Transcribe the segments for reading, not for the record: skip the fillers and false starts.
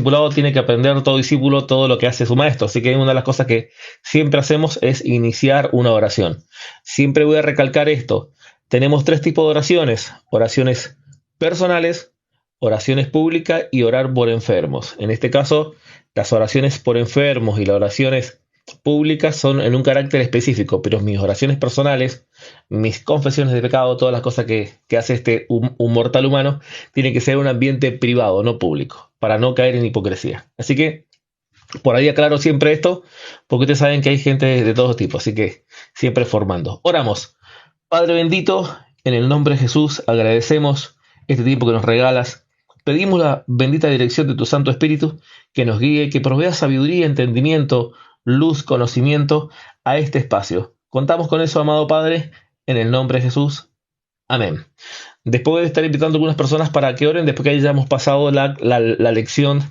discipulado tiene que aprender todo discípulo todo lo que hace su maestro. Así que una de las cosas que siempre hacemos es iniciar una oración. Siempre voy a recalcar esto. Tenemos tres tipos de oraciones. Oraciones personales, oraciones públicas y orar por enfermos. En este caso, las oraciones por enfermos y las oraciones públicas son en un carácter específico, pero mis oraciones personales, mis confesiones de pecado, todas las cosas que hace un mortal humano, tienen que ser un ambiente privado, no público, para no caer en hipocresía. Así que por ahí aclaro siempre esto, porque ustedes saben que hay gente de todos tipos, así que siempre formando. Oramos. Padre bendito, en el nombre de Jesús agradecemos este tiempo que nos regalas. Pedimos la bendita dirección de tu Santo Espíritu que nos guíe, que provea sabiduría, entendimiento, luz, conocimiento a este espacio. Contamos con eso, amado Padre, en el nombre de Jesús. Amén. Después de estar invitando a algunas personas para que oren, después que hayamos pasado la lección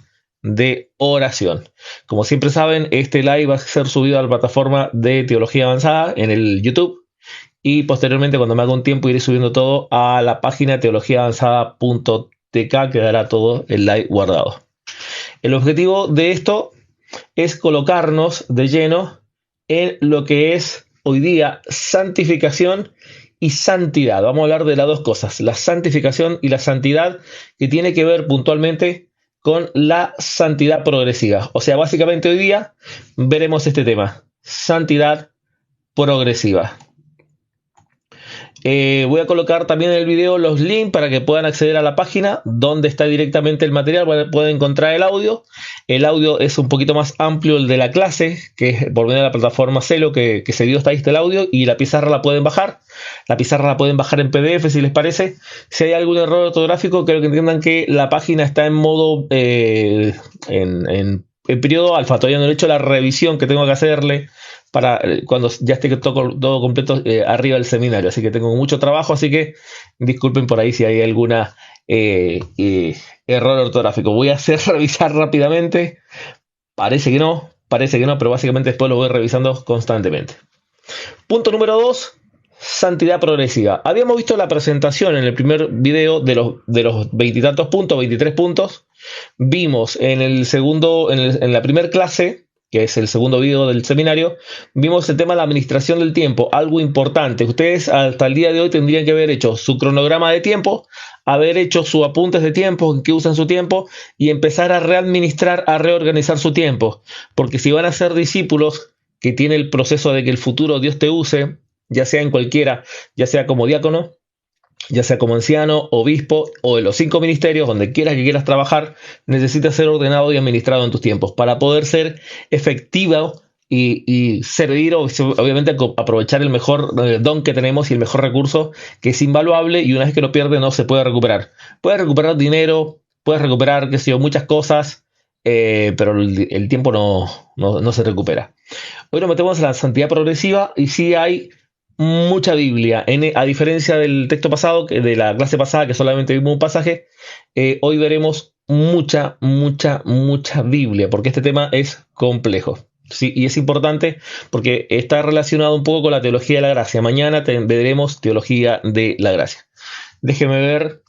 de oración. Como siempre saben, este live va a ser subido a la plataforma de Teología Avanzada en el YouTube. Y posteriormente, cuando me haga un tiempo, iré subiendo todo a la página teologiaavanzada.tk, quedará todo el live guardado. El objetivo de esto es colocarnos de lleno en lo que es hoy día santificación y santidad. Vamos a hablar de las dos cosas, la santificación y la santidad, que tiene que ver puntualmente con la santidad progresiva. O sea, básicamente hoy día veremos este tema, santidad progresiva. Voy a colocar también en el video los links para que puedan acceder a la página donde está directamente el material. Pueden encontrar el audio. El audio es un poquito más amplio el de la clase, que es por medio de la plataforma Celo que se dio hasta ahí está el audio, y la pizarra la pueden bajar. La pizarra la pueden bajar en PDF si les parece. Si hay algún error ortográfico, creo que entiendan que la página está en modo en periodo alfa. Todavía no he hecho la revisión que tengo que hacerle para cuando ya esté todo completo arriba del seminario, así que tengo mucho trabajo, así que disculpen por ahí si hay alguna error ortográfico. Voy a hacer revisar rápidamente, parece que no, pero básicamente después lo voy revisando constantemente. Punto número 2, santidad progresiva. Habíamos visto la presentación en el primer video de los 20 y tantos puntos, 23 puntos. Vimos en el segundo, en la primera clase, que es el segundo video del seminario, vimos el tema de la administración del tiempo, algo importante. Ustedes hasta el día de hoy tendrían que haber hecho su cronograma de tiempo, haber hecho sus apuntes de tiempo, en que usan su tiempo, y empezar a readministrar, a reorganizar su tiempo. Porque si van a ser discípulos que tienen el proceso de que el futuro Dios te use, ya sea en cualquiera, ya sea como diácono, ya sea como anciano, obispo o de los 5 ministerios, donde quieras que quieras trabajar, necesitas ser ordenado y administrado en tus tiempos para poder ser efectivo y servir, obviamente aprovechar el mejor don que tenemos y el mejor recurso, que es invaluable, y una vez que lo pierde no se puede recuperar. Puedes recuperar dinero, puedes recuperar, qué sé yo, muchas cosas, pero el tiempo no se recupera. Hoy nos metemos en la santidad progresiva y sí hay mucha Biblia. A diferencia del texto pasado, de la clase pasada, que solamente vimos un pasaje, hoy veremos mucha Biblia, porque este tema es complejo. Sí, y es importante porque está relacionado un poco con la teología de la gracia. Mañana veremos teología de la gracia. Déjenme ver.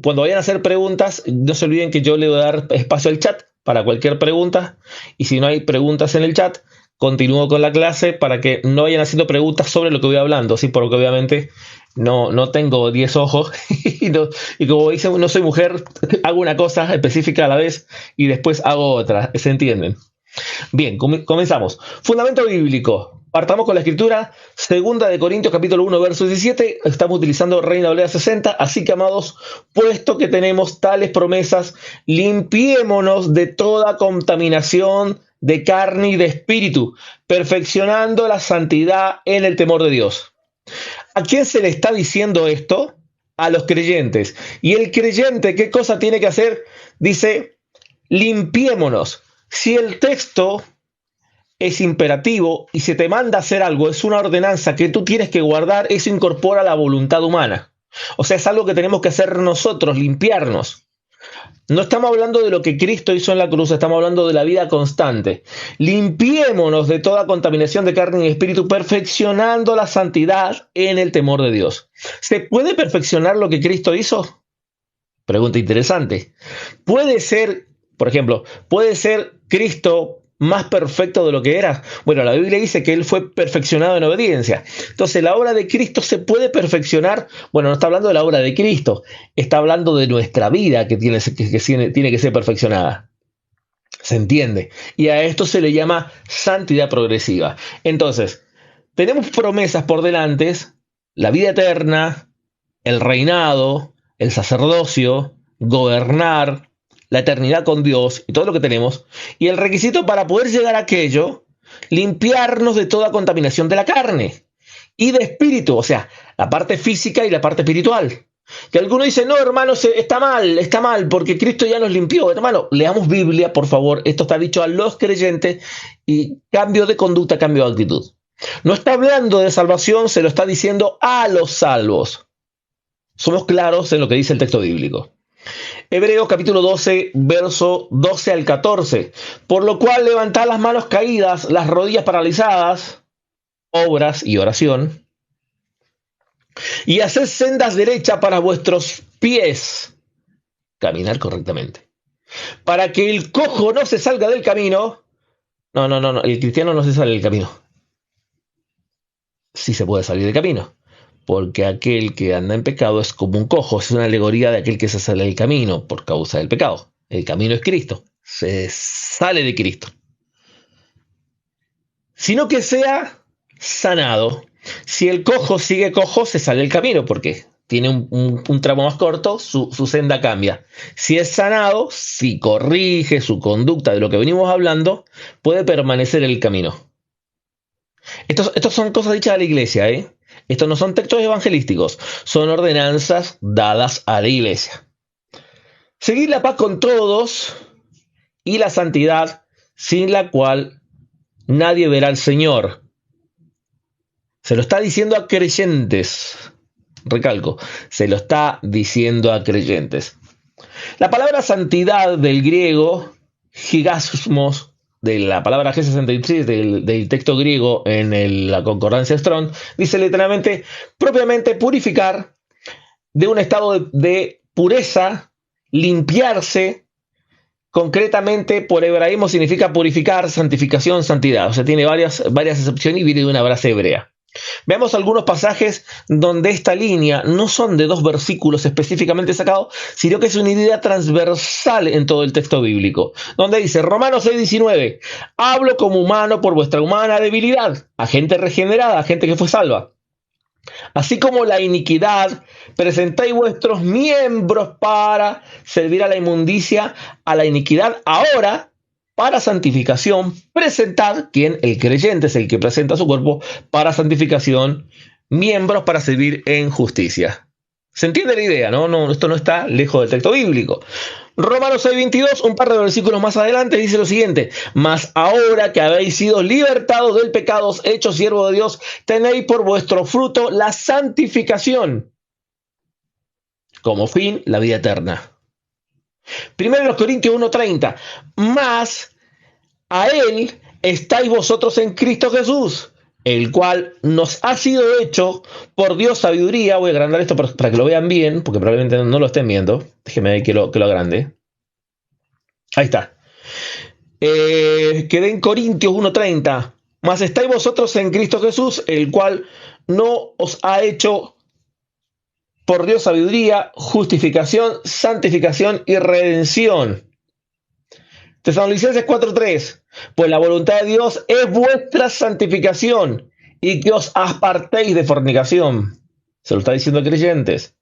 Cuando vayan a hacer preguntas, no se olviden que yo le voy a dar espacio al chat para cualquier pregunta. Y si no hay preguntas en el chat, continúo con la clase para que no vayan haciendo preguntas sobre lo que voy hablando, ¿sí? Porque obviamente no tengo 10 ojos y como dicen, no soy mujer, hago una cosa específica a la vez y después hago otra, ¿se entienden? Bien, comenzamos. Fundamento bíblico. Partamos con la escritura, 2 de Corintios capítulo 1, verso 17. Estamos utilizando Reina Valera 60. Así que, amados, puesto que tenemos tales promesas, limpiémonos de toda contaminación de carne y de espíritu, perfeccionando la santidad en el temor de Dios. ¿A quién se le está diciendo esto? A los creyentes. Y el creyente, ¿qué cosa tiene que hacer? Dice, limpiémonos. Si el texto es imperativo y se te manda a hacer algo, es una ordenanza que tú tienes que guardar, eso incorpora la voluntad humana. O sea, es algo que tenemos que hacer nosotros, limpiarnos. No estamos hablando de lo que Cristo hizo en la cruz, estamos hablando de la vida constante. Limpiémonos de toda contaminación de carne y espíritu, perfeccionando la santidad en el temor de Dios. ¿Se puede perfeccionar lo que Cristo hizo? Pregunta interesante. ¿Puede ser, por ejemplo, puede ser Cristo más perfecto de lo que era? Bueno, la Biblia dice que Él fue perfeccionado en obediencia. Entonces, ¿la obra de Cristo se puede perfeccionar? Bueno, no está hablando de la obra de Cristo, está hablando de nuestra vida que tiene que ser perfeccionada. ¿Se entiende? Y a esto se le llama santidad progresiva. Entonces, tenemos promesas por delante, la vida eterna, el reinado, el sacerdocio, gobernar, la eternidad con Dios y todo lo que tenemos. Y el requisito para poder llegar a aquello, limpiarnos de toda contaminación de la carne y de espíritu, o sea, la parte física y la parte espiritual. Que alguno dice, no, hermano, está mal, porque Cristo ya nos limpió. Hermano, leamos Biblia, por favor. Esto está dicho a los creyentes y cambio de conducta, cambio de actitud. No está hablando de salvación, se lo está diciendo a los salvos. Somos claros en lo que dice el texto bíblico. Hebreos capítulo 12, verso 12 al 14. Por lo cual levantad las manos caídas, las rodillas paralizadas, obras y oración, y haced sendas derechas para vuestros pies, caminar correctamente, para que el cojo no se salga del camino. No, el cristiano no se sale del camino. Sí se puede salir del camino, porque aquel que anda en pecado es como un cojo, es una alegoría de aquel que se sale del camino por causa del pecado. El camino es Cristo, se sale de Cristo. Sino que sea sanado. Si el cojo sigue cojo, se sale del camino, porque tiene un tramo más corto, su senda cambia. Si es sanado, si corrige su conducta de lo que venimos hablando, puede permanecer en el camino. Estos son cosas dichas a la iglesia, ¿eh? Estos no son textos evangelísticos, son ordenanzas dadas a la iglesia. Seguir la paz con todos y la santidad, sin la cual nadie verá al Señor. Se lo está diciendo a creyentes. Recalco, se lo está diciendo a creyentes. La palabra santidad del griego, gigasmos, de la palabra G63 del texto griego en la concordancia Strong, dice literalmente, propiamente purificar, de un estado de pureza, limpiarse. Concretamente, por hebraísmo significa purificar, santificación, santidad. O sea, tiene varias excepciones y viene de una frase hebrea. Veamos algunos pasajes donde esta línea no son de dos versículos específicamente sacados, sino que es una idea transversal en todo el texto bíblico. Donde dice, Romanos 6:19, hablo como humano por vuestra humana debilidad, a gente regenerada, a gente que fue salva. Así como la iniquidad, presentáis vuestros miembros para servir a la inmundicia, a la iniquidad ahora, para santificación, presentad, quien el creyente es el que presenta su cuerpo para santificación, miembros para servir en justicia. ¿Se entiende la idea? No, esto no está lejos del texto bíblico. Romanos 6:22, un par de versículos más adelante, dice lo siguiente: mas ahora que habéis sido libertados del pecado, hechos siervos de Dios, tenéis por vuestro fruto la santificación, como fin la vida eterna. 1 Corintios 1:30, mas a él estáis vosotros en Cristo Jesús, el cual nos ha sido hecho por Dios sabiduría. Voy a agrandar esto para que lo vean bien, porque probablemente no lo estén viendo. Déjenme ahí que lo agrande. Ahí está. Quedé en Corintios 1:30. Mas estáis vosotros en Cristo Jesús, el cual no os ha hecho por Dios sabiduría, justificación, santificación y redención. Tesalonicenses 4:3. Pues la voluntad de Dios es vuestra santificación y que os apartéis de fornicación. Se lo está diciendo a creyentes.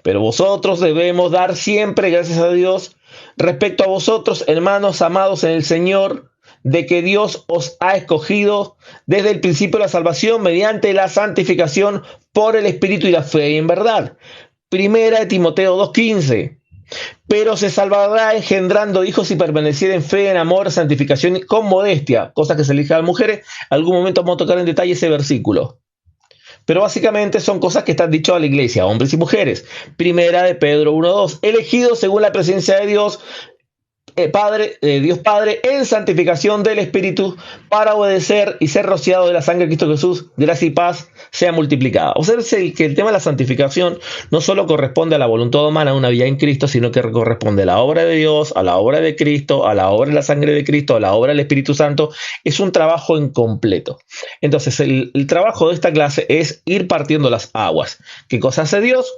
Pero vosotros debemos dar siempre gracias a Dios respecto a vosotros, hermanos amados en el Señor, de que Dios os ha escogido desde el principio de la salvación mediante la santificación por el Espíritu y la fe en verdad. Primera de Timoteo 2:15. Pero se salvará engendrando hijos y permaneciera en fe, en amor, santificación y con modestia, cosa que se elige a las mujeres. Algún momento vamos a tocar en detalle ese versículo. Pero básicamente son cosas que están dichas a la iglesia, hombres y mujeres. Primera de Pedro 1:2, elegidos según la presencia de Dios Dios Padre en santificación del Espíritu para obedecer y ser rociado de la sangre de Cristo Jesús, gracia y paz sea multiplicada. Observe que el tema de la santificación no solo corresponde a la voluntad humana, a una vida en Cristo, sino que corresponde a la obra de Dios, a la obra de Cristo, a la obra de la sangre de Cristo, a la obra del Espíritu Santo. Es un trabajo incompleto. Entonces, el trabajo de esta clase es ir partiendo las aguas. ¿Qué cosa hace Dios?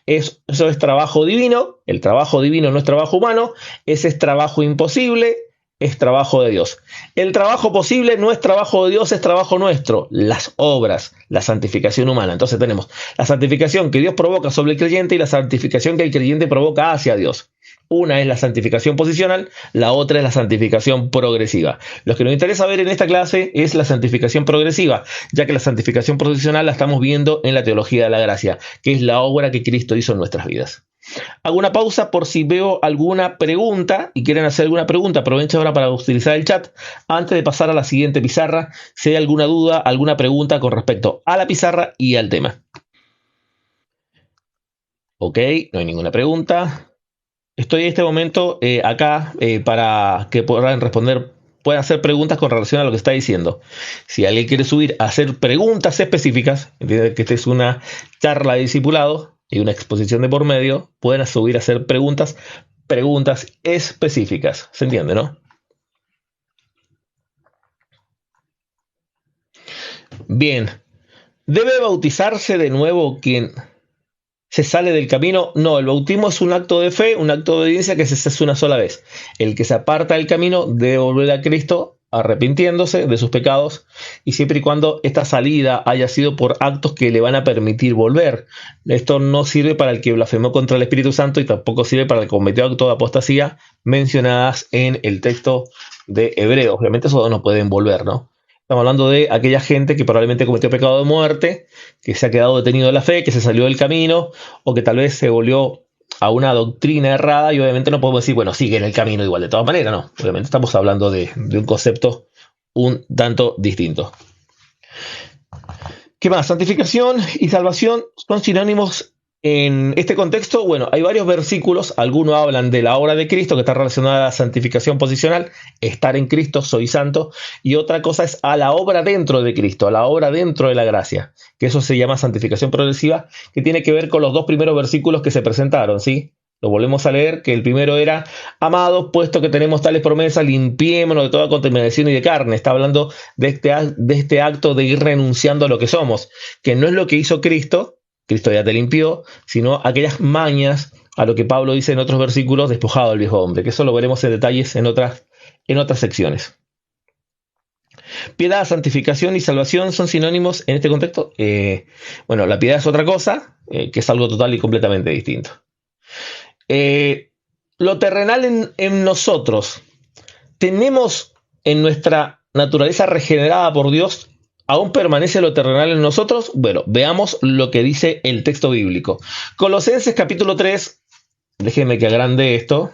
Eso es trabajo divino. El trabajo divino no es trabajo humano. Ese es trabajo imposible, es trabajo de Dios. El trabajo posible no es trabajo de Dios, es trabajo nuestro. Las obras, la santificación humana. Entonces tenemos la santificación que Dios provoca sobre el creyente y la santificación que el creyente provoca hacia Dios. Una es la santificación posicional, la otra es la santificación progresiva. Lo que nos interesa ver en esta clase es la santificación progresiva, ya que la santificación posicional la estamos viendo en la teología de la gracia, que es la obra que Cristo hizo en nuestras vidas. Hago una pausa por si veo alguna pregunta y quieren hacer alguna pregunta. Aprovecho ahora para utilizar el chat antes de pasar a la siguiente pizarra. Si hay alguna duda, alguna pregunta con respecto a la pizarra y al tema. Ok, no hay ninguna pregunta. Estoy en este momento acá para que puedan responder, puedan hacer preguntas con relación a lo que está diciendo. Si alguien quiere subir a hacer preguntas específicas, entiende que esta es una charla de discipulado y una exposición de por medio, pueden subir a hacer preguntas específicas. ¿Se entiende, no? Bien. ¿Debe bautizarse de nuevo quien se sale del camino? No, el bautismo es un acto de fe, un acto de obediencia que se hace una sola vez. El que se aparta del camino debe volver a Cristo arrepintiéndose de sus pecados y siempre y cuando esta salida haya sido por actos que le van a permitir volver. Esto no sirve para el que blasfemó contra el Espíritu Santo y tampoco sirve para el que cometió actos de apostasía mencionadas en el texto de Hebreos. Obviamente esos no pueden volver, ¿no? Estamos hablando de aquella gente que probablemente cometió pecado de muerte, que se ha quedado detenido de la fe, que se salió del camino o que tal vez se volvió a una doctrina errada y obviamente no podemos decir, bueno, sigue en el camino igual. De todas maneras, no. Obviamente estamos hablando de un concepto un tanto distinto. ¿Qué más? Santificación y salvación son sinónimos en este contexto. Bueno, hay varios versículos. Algunos hablan de la obra de Cristo, que está relacionada a la santificación posicional, estar en Cristo, soy santo. Y otra cosa es a la obra dentro de Cristo, a la obra dentro de la gracia, que eso se llama santificación progresiva, que tiene que ver con los dos primeros versículos que se presentaron, ¿sí? Lo volvemos a leer, que el primero era: amados, puesto que tenemos tales promesas, limpiémonos de toda contaminación y de carne. Está hablando de este acto de ir renunciando a lo que somos, que no es lo que hizo Cristo. Cristo ya te limpió, sino aquellas mañas, a lo que Pablo dice en otros versículos, despojado del viejo hombre, que eso lo veremos en detalles en otras secciones. Piedad, santificación y salvación son sinónimos en este contexto. Bueno, la piedad es otra cosa, que es algo total y completamente distinto. Lo terrenal en nosotros, tenemos en nuestra naturaleza regenerada por Dios, ¿aún permanece lo terrenal en nosotros? Bueno, veamos lo que dice el texto bíblico. Colosenses capítulo 3, déjenme que agrande esto.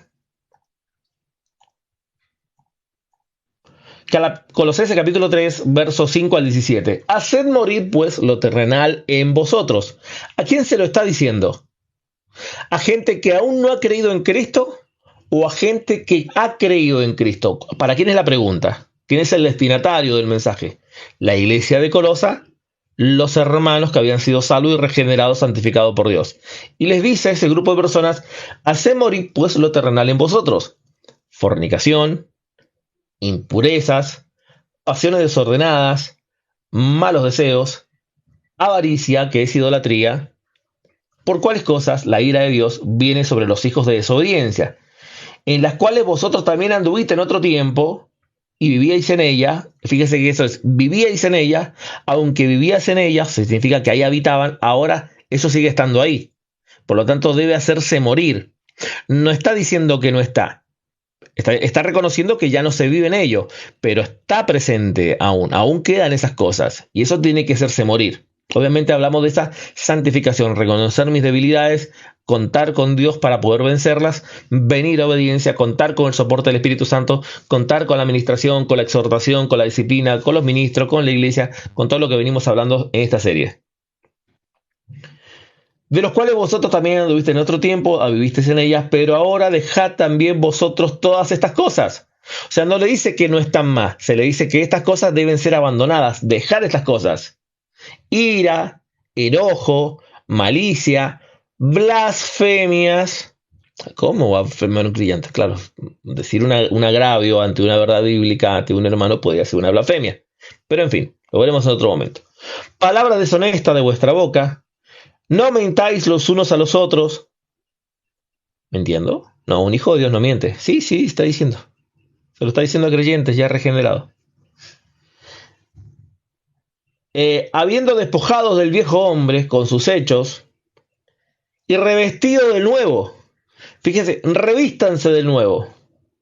Colosenses capítulo 3, versos 5 al 17. Haced morir pues lo terrenal en vosotros. ¿A quién se lo está diciendo? ¿A gente que aún no ha creído en Cristo o a gente que ha creído en Cristo? ¿Para quién es la pregunta? ¿Quién es el destinatario del mensaje? La iglesia de Colosa, los hermanos que habían sido salvos y regenerados, santificados por Dios. Y les dice a ese grupo de personas: haced morir pues lo terrenal en vosotros. Fornicación, impurezas, pasiones desordenadas, malos deseos, avaricia, que es idolatría, por cuáles cosas la ira de Dios viene sobre los hijos de desobediencia, en las cuales vosotros también anduviste en otro tiempo y vivíais en ella. Fíjese que eso es, vivíais en ella, aunque vivías en ella, significa que ahí habitaban, ahora eso sigue estando ahí. Por lo tanto, debe hacerse morir. No está diciendo que no está. Está reconociendo que ya no se vive en ello, pero está presente aún quedan esas cosas, y eso tiene que hacerse morir. Obviamente hablamos de esa santificación, reconocer mis debilidades, contar con Dios para poder vencerlas, venir a obediencia, contar con el soporte del Espíritu Santo, contar con la administración, con la exhortación, con la disciplina, con los ministros, con la iglesia, con todo lo que venimos hablando en esta serie. de los cuales vosotros también anduviste en otro tiempo, vivisteis en ellas, pero ahora dejad también vosotros todas estas cosas. O sea, no le dice que no están más, se le dice que estas cosas deben ser abandonadas, dejar estas cosas. Ira, enojo, malicia, blasfemias. ¿Cómo va a blasfemar un creyente? Claro, decir un agravio ante una verdad bíblica, ante un hermano, podría ser una blasfemia. Pero en fin, lo veremos en otro momento. Palabra deshonesta de vuestra boca. No mentáis los unos a los otros. ¿Me entiendo? No, un hijo de Dios no miente. Sí, sí, está diciendo. Se lo está diciendo a creyentes ya regenerados. Habiendo despojado del viejo hombre con sus hechos y revestido del nuevo. Fíjense, revístanse del nuevo.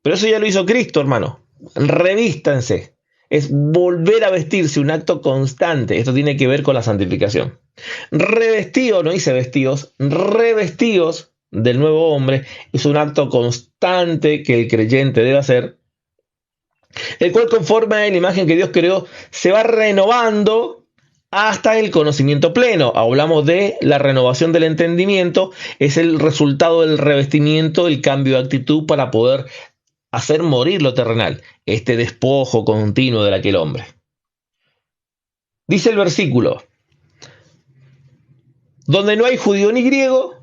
Pero eso ya lo hizo Cristo, hermano. Revístanse. Es volver a vestirse, un acto constante. Esto tiene que ver con la santificación. Revestidos, no dice vestidos, revestidos del nuevo hombre. Es un acto constante que el creyente debe hacer, el cual conforme a la imagen que Dios creó, se va renovando hasta el conocimiento pleno. Hablamos de la renovación del entendimiento, es el resultado del revestimiento, el cambio de actitud para poder hacer morir lo terrenal, este despojo continuo de aquel hombre. Dice el versículo, donde no hay judío ni griego,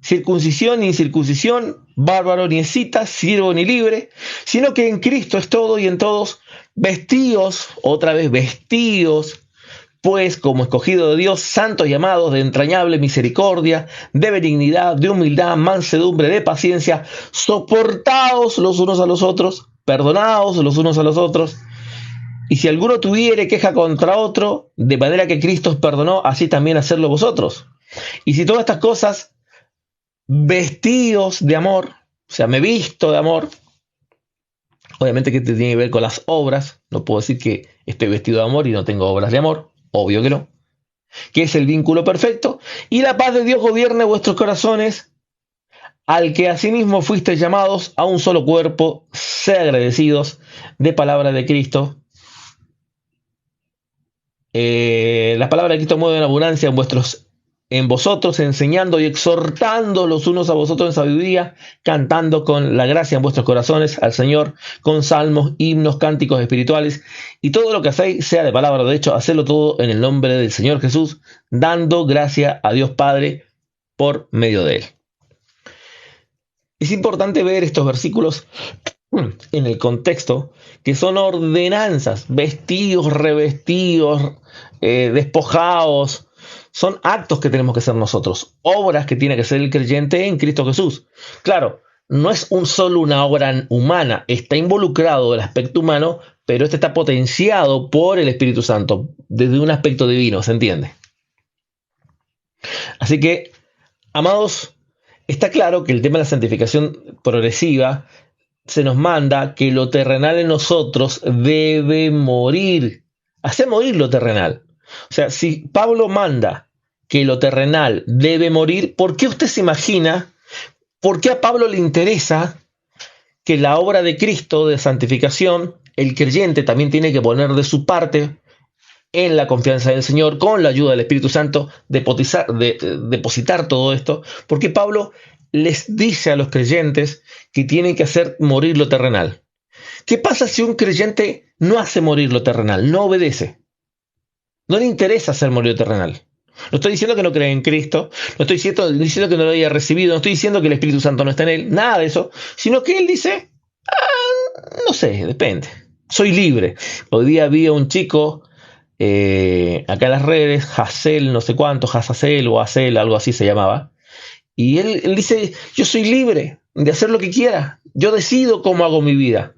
circuncisión ni incircuncisión, bárbaro ni escita, siervo ni libre, sino que en Cristo es todo y en todos, vestidos, otra vez vestidos, pues como escogido de Dios, santos y amados, de entrañable misericordia, de benignidad, de humildad, mansedumbre, de paciencia, soportaos los unos a los otros, perdonaos los unos a los otros, y si alguno tuviere queja contra otro, de manera que Cristo os perdonó, así también hacedlo vosotros. Y si todas estas cosas, vestidos de amor, o sea, me visto de amor, obviamente que tiene que ver con las obras, no puedo decir que estoy vestido de amor y no tengo obras de amor, obvio que no, que es el vínculo perfecto, y la paz de Dios gobierne vuestros corazones, al que asimismo fuisteis llamados a un solo cuerpo, sea agradecidos de palabra de Cristo. La palabra de Cristo mueve en abundancia en vosotros, enseñando y exhortando los unos a vosotros en sabiduría, cantando con la gracia en vuestros corazones al Señor, con salmos, himnos, cánticos espirituales, y todo lo que hacéis, sea de palabra o de hecho, hacedlo todo en el nombre del Señor Jesús, dando gracia a Dios Padre por medio de él. Es importante ver estos versículos en el contexto, que son ordenanzas, vestidos, revestidos, despojados. Son actos que tenemos que hacer nosotros, obras que tiene que hacer el creyente en Cristo Jesús. Claro, no es solo una obra humana, está involucrado el aspecto humano, pero este está potenciado por el Espíritu Santo, desde un aspecto divino, ¿se entiende? Así que, amados, está claro que el tema de la santificación progresiva se nos manda que lo terrenal en nosotros debe morir, hacer morir lo terrenal. O sea, si Pablo manda que lo terrenal debe morir, ¿por qué usted se imagina, por qué a Pablo le interesa que la obra de Cristo de santificación, el creyente también tiene que poner de su parte en la confianza del Señor, con la ayuda del Espíritu Santo, depositar todo esto? Porque Pablo les dice a los creyentes que tienen que hacer morir lo terrenal. ¿Qué pasa si un creyente no hace morir lo terrenal, no obedece? No le interesa hacer morir lo terrenal. No estoy diciendo que no cree en Cristo, no estoy diciendo que no lo haya recibido, no estoy diciendo que el Espíritu Santo no está en él, nada de eso, sino que él dice, no sé, depende, soy libre. Hoy día había un chico acá en las redes, Hazel, no sé cuánto, Hazazel o Hazel, algo así se llamaba, y él dice, yo soy libre de hacer lo que quiera, yo decido cómo hago mi vida.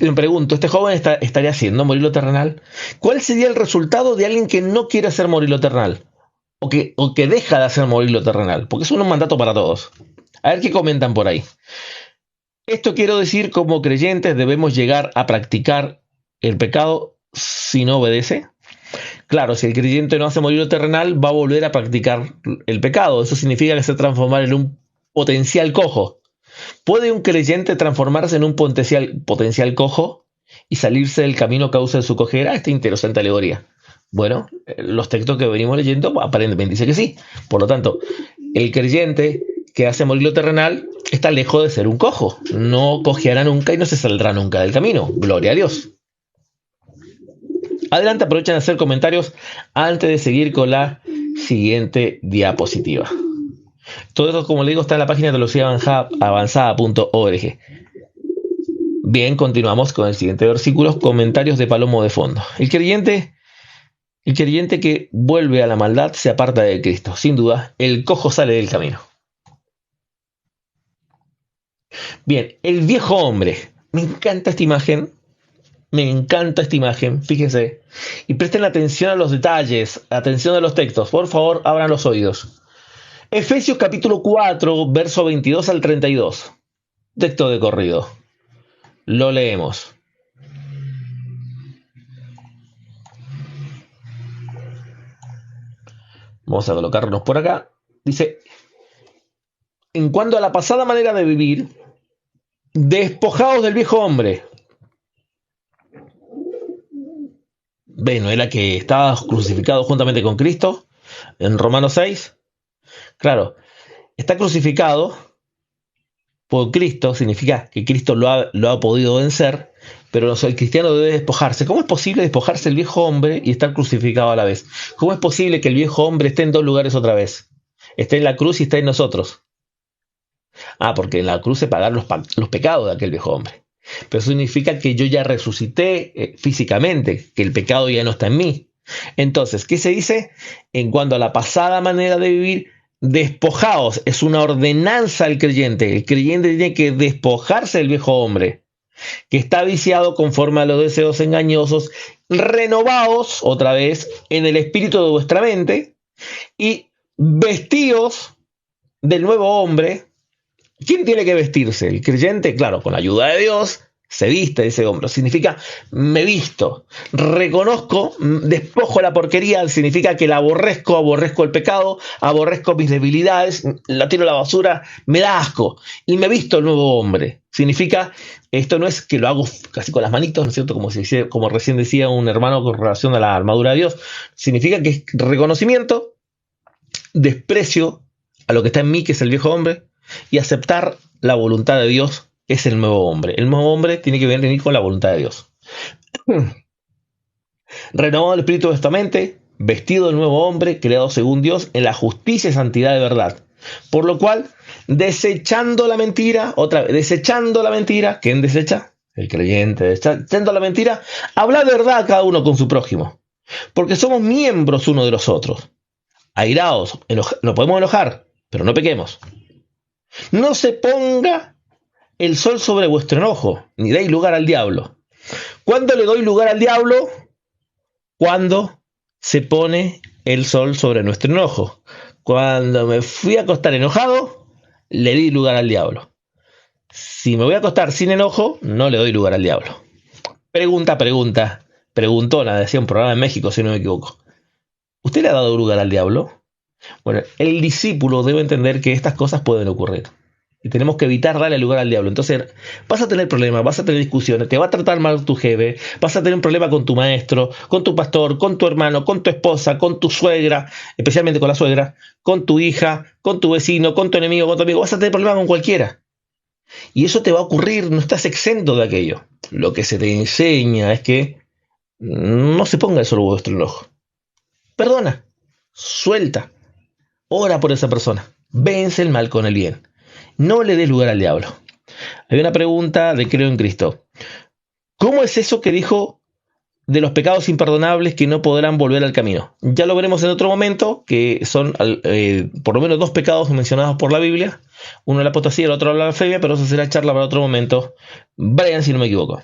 Me pregunto, ¿este joven estaría haciendo morir lo terrenal? ¿Cuál sería el resultado de alguien que no quiere hacer morir lo terrenal? O que deja de hacer morir lo terrenal, porque es un mandato para todos. A ver qué comentan por ahí. Esto quiero decir, como creyentes debemos llegar a practicar el pecado si no obedece. Claro, si el creyente no hace morir lo terrenal, va a volver a practicar el pecado. Eso significa que se transformar en un potencial cojo. ¿Puede un creyente transformarse en un potencial cojo y salirse del camino a causa de su cojera? Esta interesante alegoría. Bueno, los textos que venimos leyendo aparentemente dice que sí. Por lo tanto, el creyente que hace morir lo terrenal está lejos de ser un cojo. No cojeará nunca y no se saldrá nunca del camino. Gloria a Dios. Adelante, aprovechen a hacer comentarios antes de seguir con la siguiente diapositiva. Todo eso, como le digo, está en la página de teologiaavanzada.org. Bien, continuamos con el siguiente versículo, comentarios de Palomo de fondo. El creyente que vuelve a la maldad se aparta de Cristo. Sin duda, el cojo sale del camino. Bien, el viejo hombre. Me encanta esta imagen. Fíjense. Y presten atención a los detalles, atención a los textos. Por favor, abran los oídos. Efesios capítulo 4, verso 22 al 32. Texto de corrido. Lo leemos. Vamos a colocarnos por acá. Dice, en cuanto a la pasada manera de vivir, despojaos del viejo hombre. Bueno, era que estaba crucificado juntamente con Cristo, en Romanos 6. Claro, está crucificado por Cristo, significa que Cristo lo ha podido vencer, pero el cristiano debe despojarse. ¿Cómo es posible despojarse del viejo hombre y estar crucificado a la vez? ¿Cómo es posible que el viejo hombre esté en dos lugares otra vez? Esté en la cruz y esté en nosotros. Porque en la cruz se pagaron los pecados de aquel viejo hombre. Pero eso significa que yo ya resucité físicamente, que el pecado ya no está en mí. Entonces, ¿qué se dice? En cuanto a la pasada manera de vivir, despojaos. Es una ordenanza al creyente. El creyente tiene que despojarse del viejo hombre, que está viciado conforme a los deseos engañosos. Renovaos, otra vez, en el espíritu de vuestra mente y vestíos del nuevo hombre. ¿Quién tiene que vestirse? El creyente, claro, con la ayuda de Dios, se viste de ese hombre. Significa, me visto, reconozco, despojo la porquería, significa que la aborrezco el pecado, aborrezco mis debilidades, la tiro a la basura, me da asco y me visto el nuevo hombre. Significa, esto no es que lo hago casi con las manitos, ¿no es cierto? Como recién decía un hermano con relación a la armadura de Dios. Significa que es reconocimiento, desprecio a lo que está en mí, que es el viejo hombre, y aceptar la voluntad de Dios, que es el nuevo hombre. El nuevo hombre tiene que venir con la voluntad de Dios. Renovado el espíritu de esta mente, vestido del nuevo hombre, creado según Dios, en la justicia y santidad de verdad. Por lo cual, desechando la mentira, ¿quién desecha? El creyente, desechando la mentira, habla verdad cada uno con su prójimo, porque somos miembros uno de los otros. Airaos, nos podemos enojar, pero no pequemos. No se ponga el sol sobre vuestro enojo, ni deis lugar al diablo. ¿Cuándo le doy lugar al diablo? Cuando se pone el sol sobre nuestro enojo. Cuando me fui a acostar enojado, le di lugar al diablo. Si me voy a acostar sin enojo, no le doy lugar al diablo. Preguntona, decía un programa en México, si no me equivoco. ¿Usted le ha dado lugar al diablo? Bueno, el discípulo debe entender que estas cosas pueden ocurrir y tenemos que evitar darle lugar al diablo. Entonces vas a tener problemas, vas a tener discusiones, te va a tratar mal tu jefe, vas a tener un problema con tu maestro, con tu pastor, con tu hermano, con tu esposa, con tu suegra, especialmente con la suegra, con tu hija, con tu vecino, con tu enemigo, con tu amigo. Vas a tener problemas con cualquiera y eso te va a ocurrir, no estás exento de aquello. Lo que se te enseña es que no se ponga el sol vuestro enojo. Perdona, suelta. Ora por esa persona. Vence el mal con el bien. No le des lugar al diablo. Hay una pregunta de Creo en Cristo. ¿Cómo es eso que dijo de los pecados imperdonables que no podrán volver al camino? Ya lo veremos en otro momento, que son por lo menos dos pecados mencionados por la Biblia. Uno la apostasía y el otro la blasfemia, pero eso será charla para otro momento. Brian, si no me equivoco.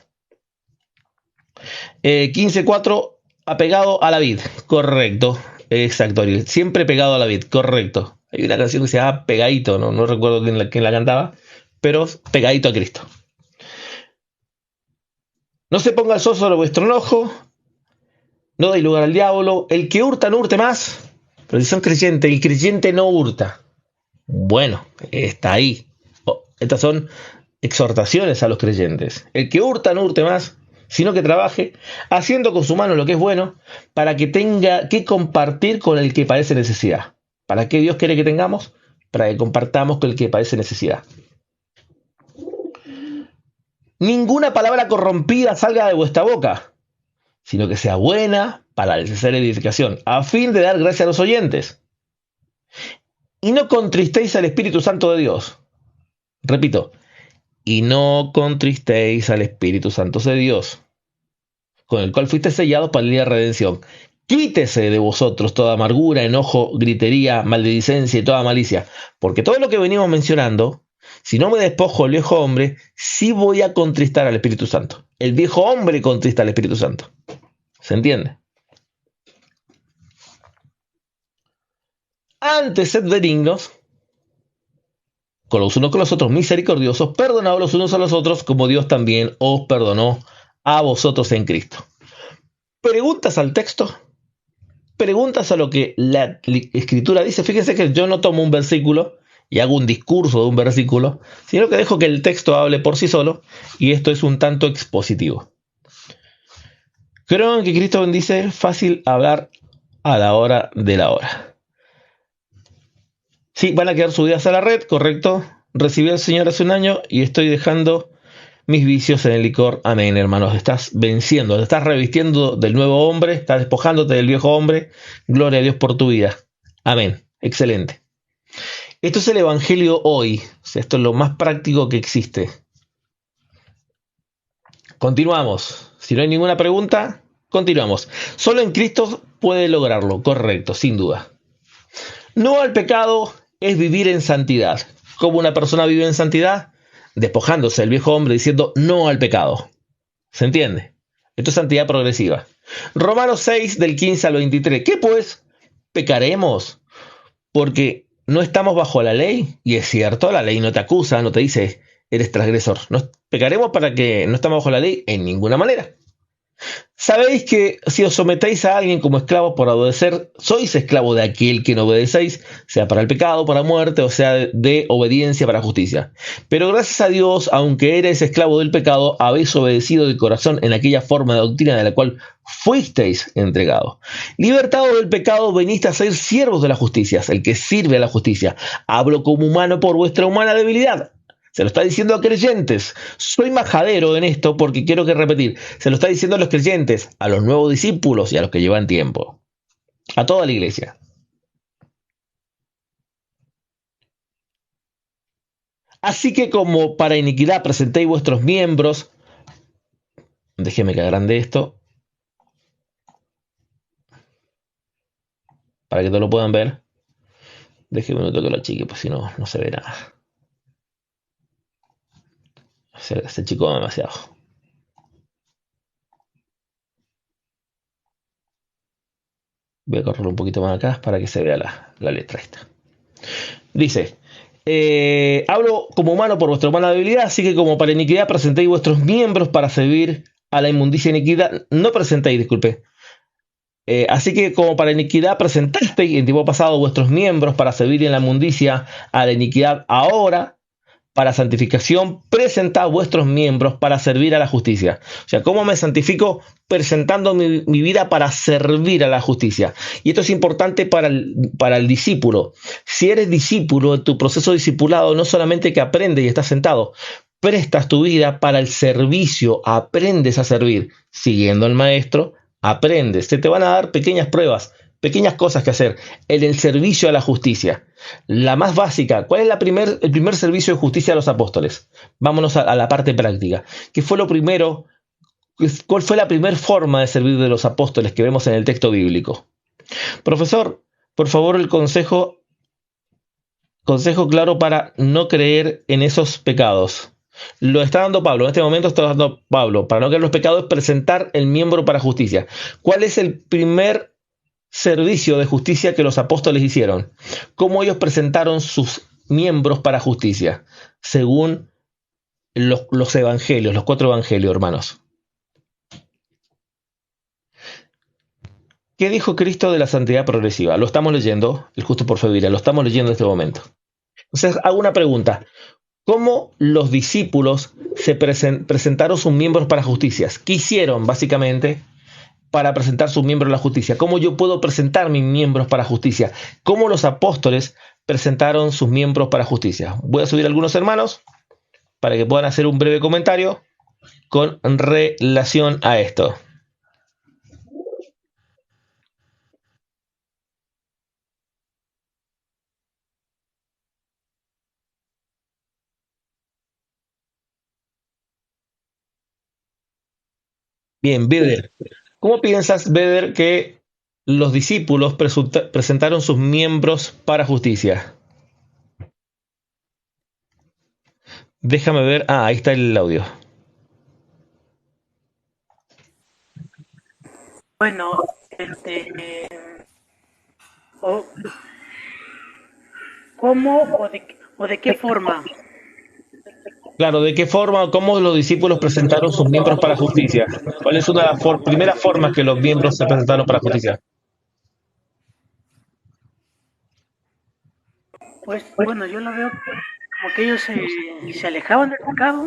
15.4, apegado a la vid. Correcto. Exacto, siempre pegado a la vid, correcto. Hay una canción que se llama Pegadito, no recuerdo quién la cantaba, pero pegadito a Cristo. No se ponga el sol sobre vuestro enojo, no deis lugar al diablo. El que hurta no hurte más. Pero si son creyentes, el creyente no hurta. Bueno, está ahí. Estas son exhortaciones a los creyentes. El que hurta no hurte más, sino que trabaje haciendo con su mano lo que es bueno para que tenga que compartir con el que padece necesidad. ¿Para qué Dios quiere que tengamos? Para que compartamos con el que padece necesidad. Ninguna palabra corrompida salga de vuestra boca, sino que sea buena para la necesaria edificación, a fin de dar gracia a los oyentes. Y no contristéis al Espíritu Santo de Dios. Repito, y no contristéis al Espíritu Santo de Dios, con el cual fuiste sellados para el día de redención. Quítese de vosotros toda amargura, enojo, gritería, maledicencia y toda malicia, porque todo lo que venimos mencionando, si no me despojo el viejo hombre, sí voy a contristar al Espíritu Santo. El viejo hombre contrista al Espíritu Santo. ¿Se entiende? Antes sed benignos con los unos con los otros, misericordiosos, perdonados los unos a los otros, como Dios también os perdonó a vosotros en Cristo. Preguntas al texto, preguntas a lo que la Escritura dice. Fíjense que yo no tomo un versículo y hago un discurso de un versículo, sino que dejo que el texto hable por sí solo, y esto es un tanto expositivo. Creo que Cristo bendice, fácil hablar a la hora de la hora. Sí, van a quedar subidas a la red, correcto. Recibí al Señor hace un año y estoy dejando mis vicios en el licor. Amén, hermanos. Estás venciendo, te estás revistiendo del nuevo hombre, estás despojándote del viejo hombre. Gloria a Dios por tu vida. Amén. Excelente. Esto es el Evangelio hoy. O sea, esto es lo más práctico que existe. Continuamos. Si no hay ninguna pregunta, continuamos. Solo en Cristo puede lograrlo. Correcto, sin duda. No al pecado es vivir en santidad. ¿Cómo una persona vive en santidad? Despojándose del viejo hombre, diciendo no al pecado. ¿Se entiende? Esto es santidad progresiva. Romanos 6, del 15 al 23. ¿Qué pues? ¿Pecaremos? Porque no estamos bajo la ley. Y es cierto, la ley no te acusa, no te dice eres transgresor. ¿No pecaremos para que no estamos bajo la ley? En ninguna manera. Sabéis que si os sometéis a alguien como esclavo por obedecer, sois esclavo de aquel que no obedecéis, sea para el pecado, para muerte, o sea de obediencia para justicia. Pero gracias a Dios, aunque eres esclavo del pecado, habéis obedecido de corazón en aquella forma de doctrina de la cual fuisteis entregados. Libertados del pecado, veniste a ser siervos de la justicia, el que sirve a la justicia. Hablo como humano por vuestra humana debilidad. Se lo está diciendo a creyentes. Soy majadero en esto porque quiero que repetir. Se lo está diciendo a los creyentes, a los nuevos discípulos y a los que llevan tiempo. A toda la iglesia. Así que como para iniquidad presentéis vuestros miembros. Déjeme que agrande esto. Para que todos lo puedan ver. Déjeme un minuto que lo achique, pues si no, no se ve nada. Se achicó demasiado. Voy a correrlo un poquito más acá para que se vea la letra esta. Dice, hablo como humano por vuestra humana debilidad, así que como para iniquidad presentéis vuestros miembros para servir a la inmundicia e iniquidad. No presentéis, disculpe. Así que como para iniquidad presentasteis en tiempo pasado vuestros miembros para servir en la inmundicia a la iniquidad, ahora para santificación, presentad vuestros miembros para servir a la justicia. O sea, ¿cómo me santifico? Presentando mi vida para servir a la justicia. Y esto es importante para el discípulo. Si eres discípulo, en tu proceso discipulado, no solamente que aprendes y estás sentado, prestas tu vida para el servicio, aprendes a servir. Siguiendo al maestro, aprendes. Se te van a dar pequeñas pruebas, pequeñas cosas que hacer en el servicio a la justicia. La más básica, ¿cuál es el primer servicio de justicia a los apóstoles? Vámonos a la parte práctica. ¿Qué fue lo primero? ¿Cuál fue la primera forma de servir de los apóstoles que vemos en el texto bíblico? Profesor, por favor, el consejo claro para no creer en esos pecados. Lo está dando Pablo, en este momento está dando Pablo. Para no creer en los pecados es presentar el miembro para justicia. ¿Cuál es el primer servicio de justicia que los apóstoles hicieron? ¿Cómo ellos presentaron sus miembros para justicia? Según los evangelios, los 4 evangelios, hermanos. ¿Qué dijo Cristo de la santidad progresiva? Lo estamos leyendo, el justo por fe vivirá, lo estamos leyendo en este momento. Entonces hago una pregunta. ¿Cómo los discípulos presentaron sus miembros para justicias? ¿Qué hicieron básicamente para presentar sus miembros a la justicia? ¿Cómo yo puedo presentar mis miembros para justicia? ¿Cómo los apóstoles presentaron sus miembros para justicia? Voy a subir algunos hermanos para que puedan hacer un breve comentario con relación a esto. Bien, Beder. ¿Cómo piensas, Beder, que los discípulos presentaron sus miembros para justicia? Déjame ver. Ah, ahí está el audio. Bueno, o, ¿cómo o de qué forma? Claro, ¿de qué forma o cómo los discípulos presentaron sus miembros para justicia? ¿Cuál es una de las primeras formas que los miembros se presentaron para justicia? Pues bueno, yo lo veo como que ellos se alejaban del pecado,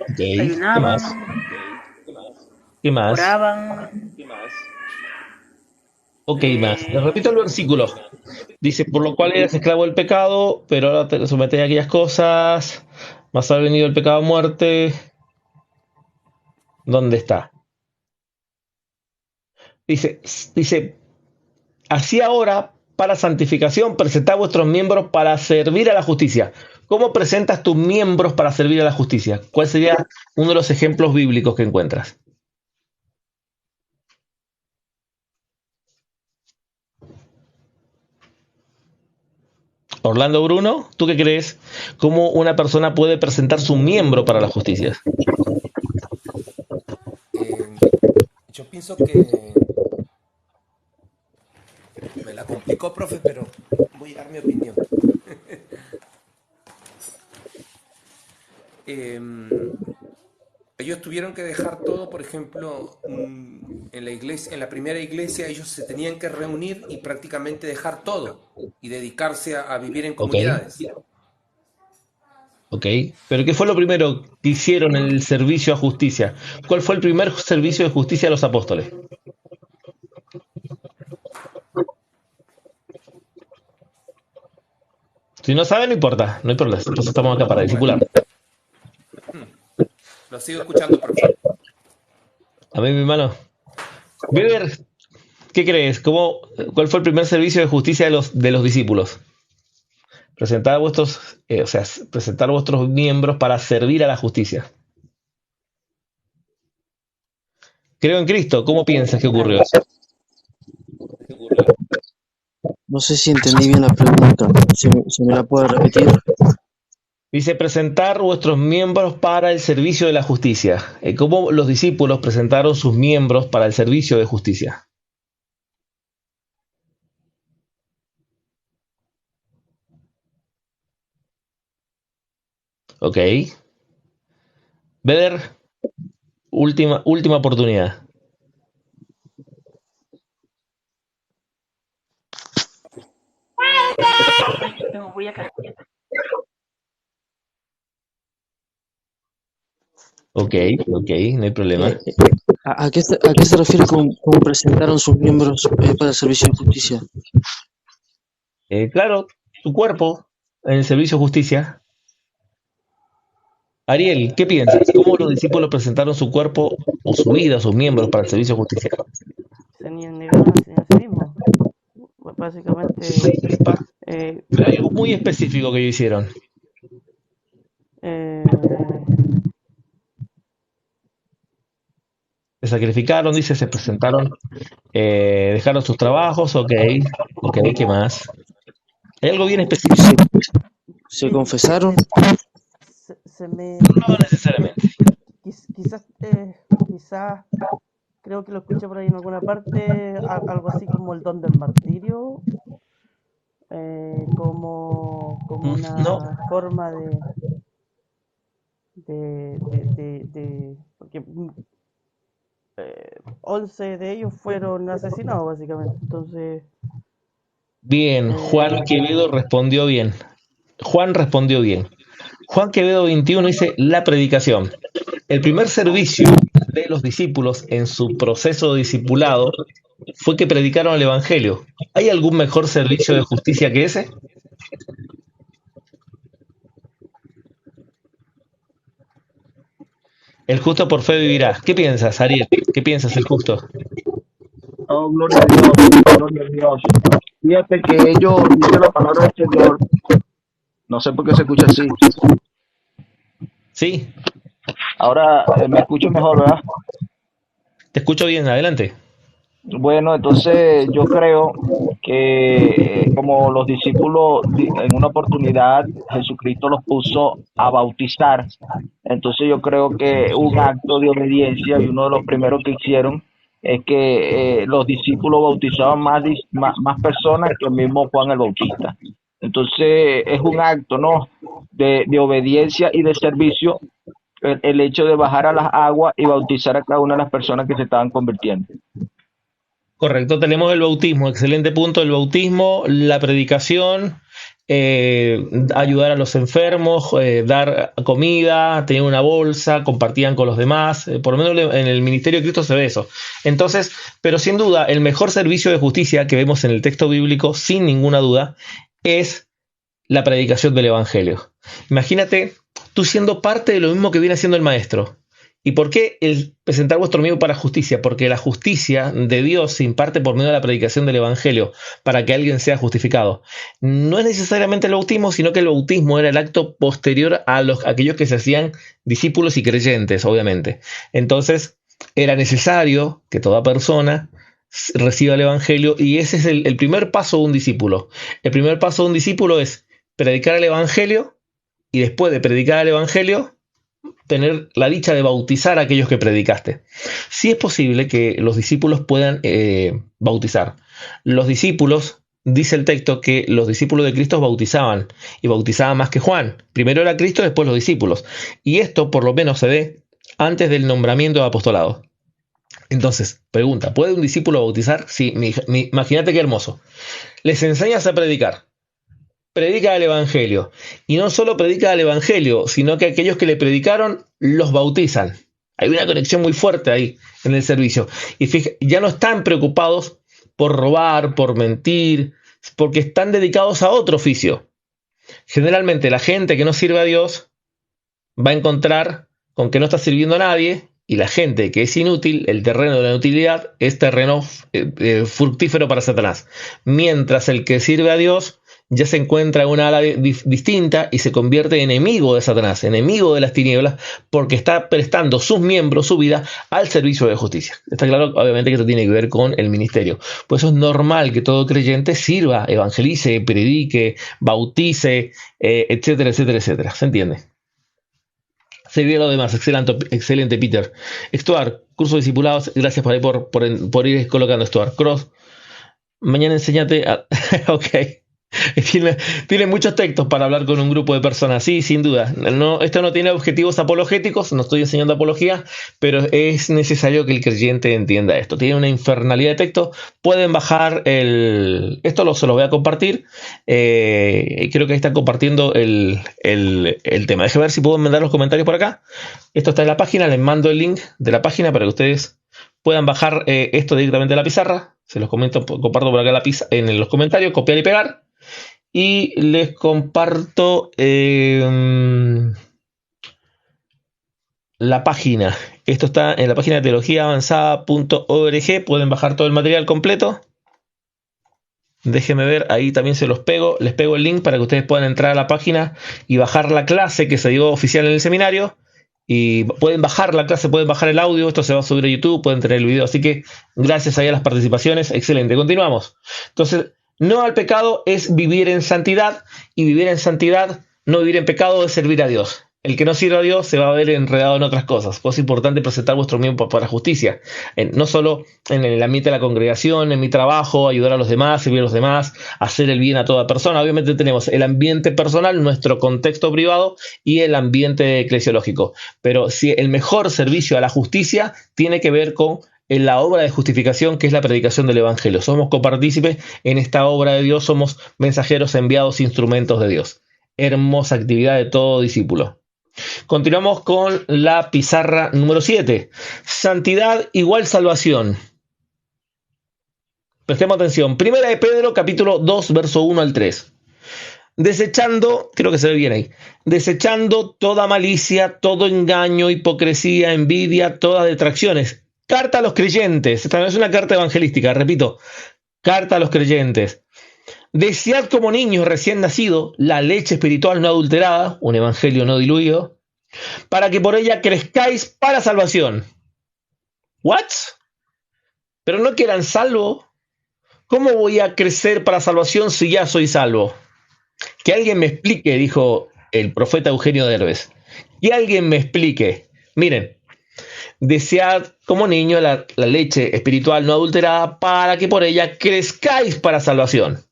Ok, ¿qué ayunaban, más? ¿Qué más? oraban, Ok, más. Les eh, repito el versículo. Dice, por lo cual eres esclavo del pecado, pero ahora te sometes a aquellas cosas, más ha venido el pecado a muerte. ¿Dónde está? Dice, dice, así ahora, para santificación, presentad vuestros miembros para servir a la justicia. ¿Cómo presentas tus miembros para servir a la justicia? ¿Cuál sería uno de los ejemplos bíblicos que encuentras? Orlando Bruno, ¿tú qué crees? ¿Cómo una persona puede presentar su miembro para la justicia? Eh, yo pienso que me la complicó, profe, pero voy a dar mi opinión. Eh, ellos tuvieron que dejar todo, por ejemplo, en la iglesia, en la primera iglesia, ellos se tenían que reunir y prácticamente dejar todo y dedicarse a vivir en Ok, comunidades. ok. Pero ¿qué fue lo primero que hicieron en el servicio a justicia? ¿Cuál fue el primer servicio de justicia de los apóstoles? Si no saben, no importa, no importa. Nosotros estamos acá para Bueno, discipular. lo sigo escuchando, profe. A mí, mi hermano. Weber, ¿qué crees? ¿Cuál fue el primer servicio de justicia de los discípulos? Presentar vuestros, o sea, presentar vuestros miembros para servir a la justicia. Creo en Cristo. ¿Cómo piensas que ocurrió eso? No sé si entendí bien la pregunta. ¿Se me la puede repetir? Dice presentar vuestros miembros para el servicio de la justicia. ¿Cómo los discípulos presentaron sus miembros para el servicio de justicia? Ok. Beder, última oportunidad. ay, voy a Ok, ok, no hay Eh, problema. eh, a qué se refiere con cómo presentaron sus miembros para el servicio de justicia? Claro, tu cuerpo en el servicio de justicia. Ariel, ¿qué piensas? ¿Cómo los discípulos presentaron su cuerpo o su vida, sus miembros para el servicio de justicia? Se negaron a sí mismos. Sí, Básicamente, eh, pero hay algo muy específico que ellos hicieron. eh, Se sacrificaron, dice, se presentaron, dejaron sus trabajos, ok, ok, ¿qué más? Hay algo bien específico. ¿Se, se confesaron? se me, No necesariamente. quizás, quizás, creo que lo escuché por ahí en alguna parte, algo así como el don del martirio, como No, una forma porque 11 de ellos fueron asesinados básicamente, entonces, bien, Juan eh, Quevedo respondió bien. Juan respondió bien. Juan Quevedo 21 dice la predicación. El primer servicio de los discípulos en su proceso de discipulado fue que predicaron el Evangelio. ¿Hay algún mejor servicio de justicia que ese? El justo por fe vivirá. ¿Qué piensas, Ariel? ¿Qué piensas, el justo? Oh, gloria a Dios, gloria a Dios. Fíjate que ellos dicen la palabra del Señor, no sé por qué se escucha así. Sí, Ahora me escucho mejor, ¿verdad? te escucho bien, adelante. Bueno, entonces yo creo que como los discípulos en una oportunidad Jesucristo los puso a bautizar, entonces yo creo que un acto de obediencia y uno de los primeros que hicieron es que los discípulos bautizaban más personas que el mismo Juan el Bautista. Entonces es un acto, ¿no? De obediencia y de servicio el hecho de bajar a las aguas y bautizar a cada una de las personas que se estaban convirtiendo. Correcto, tenemos el bautismo, excelente punto, el bautismo, la predicación, ayudar a los enfermos, dar comida, tener una bolsa, compartían con los demás, por lo menos en el ministerio de Cristo se ve eso. Entonces, pero sin duda, el mejor servicio de justicia que vemos en el texto bíblico, sin ninguna duda, es la predicación del Evangelio. Imagínate tú siendo parte de lo mismo que viene haciendo el maestro. ¿Y por qué el presentar vuestro medio para justicia? Porque la justicia de Dios se imparte por medio de la predicación del Evangelio para que alguien sea justificado. No es necesariamente el bautismo, sino que el bautismo era el acto posterior a aquellos que se hacían discípulos y creyentes, obviamente. Entonces, era necesario que toda persona reciba el Evangelio y ese es el primer paso de un discípulo. El primer paso de un discípulo es predicar el Evangelio y después de predicar el Evangelio, tener la dicha de bautizar a aquellos que predicaste. Sí es posible que los discípulos puedan bautizar. Los discípulos, dice el texto, que los discípulos de Cristo bautizaban y bautizaban más que Juan. Primero era Cristo, después los discípulos. Y esto por lo menos se ve antes del nombramiento de apostolado. Entonces, pregunta, ¿puede un discípulo bautizar? Sí, imagínate qué hermoso. Les enseñas a predicar. Predica el Evangelio. Y no solo predica el Evangelio, sino que aquellos que le predicaron los bautizan. Hay una conexión muy fuerte ahí en el servicio. Y fíjate, ya no están preocupados por robar, por mentir, porque están dedicados a otro oficio. Generalmente la gente que no sirve a Dios va a encontrar con que no está sirviendo a nadie, y la gente que es inútil, el terreno de la inutilidad, es terreno fructífero para Satanás. Mientras el que sirve a Dios ya se encuentra en una ala distinta y se convierte en enemigo de Satanás, enemigo de las tinieblas, porque está prestando sus miembros, su vida, al servicio de justicia. Está claro, obviamente, que esto tiene que ver con el ministerio. Por eso es normal que todo creyente sirva, evangelice, predique, bautice, etcétera, etcétera, etcétera. ¿Se entiende? Se ve lo demás. Excelente, Peter. Stuart, curso de discipulados, gracias por ahí por ir colocando, Stuart. Cross, mañana enséñate a... ok. Tiene muchos textos para hablar con un grupo de personas, sí, sin duda. Esto no tiene objetivos apologéticos, no estoy enseñando apología, pero es necesario que el creyente entienda esto. Tiene una infernalidad de textos. Pueden bajar esto se lo voy a compartir. Creo que ahí están compartiendo el tema. Déjenme ver si puedo mandar los comentarios por acá. Esto está en la página, les mando el link de la página para que ustedes puedan bajar esto directamente de la pizarra. Se los comparto por acá en los comentarios, copiar y pegar. Y les comparto la página. Esto está en la página de teologiaavanzada.org. Pueden bajar todo el material completo. Déjenme ver, ahí también se los pego. Les pego el link para que ustedes puedan entrar a la página y bajar la clase que se dio oficial en el seminario. Y pueden bajar la clase, pueden bajar el audio. Esto se va a subir a YouTube, pueden tener el video. Así que gracias ahí a las participaciones. Excelente, continuamos. Entonces, no al pecado es vivir en santidad, y vivir en santidad, no vivir en pecado, es servir a Dios. El que no sirve a Dios se va a ver enredado en otras cosas. Pues es importante presentar vuestro miembro para justicia. No solo en el ambiente de la congregación, en mi trabajo, ayudar a los demás, servir a los demás, hacer el bien a toda persona. Obviamente tenemos el ambiente personal, nuestro contexto privado y el ambiente eclesiológico. Pero si el mejor servicio a la justicia tiene que ver con en la obra de justificación, que es la predicación del Evangelio. Somos copartícipes en esta obra de Dios, somos mensajeros enviados, instrumentos de Dios. Hermosa actividad de todo discípulo. Continuamos con la pizarra número 7. Santidad igual salvación. Prestemos atención. Primera de Pedro, capítulo 2, verso 1 al 3. Desechando, creo que se ve bien ahí, desechando toda malicia, todo engaño, hipocresía, envidia, todas detracciones. Carta a los creyentes. Esta no es una carta evangelística, repito. Carta a los creyentes. Desead como niños recién nacidos la leche espiritual no adulterada, un evangelio no diluido, para que por ella crezcáis para salvación. ¿What? ¿Pero no que eran salvos? ¿Cómo voy a crecer para salvación si ya soy salvo? Que alguien me explique, dijo el profeta Eugenio Derbez. Que alguien me explique. Miren, desead como niño la leche espiritual no adulterada para que por ella crezcáis para salvación.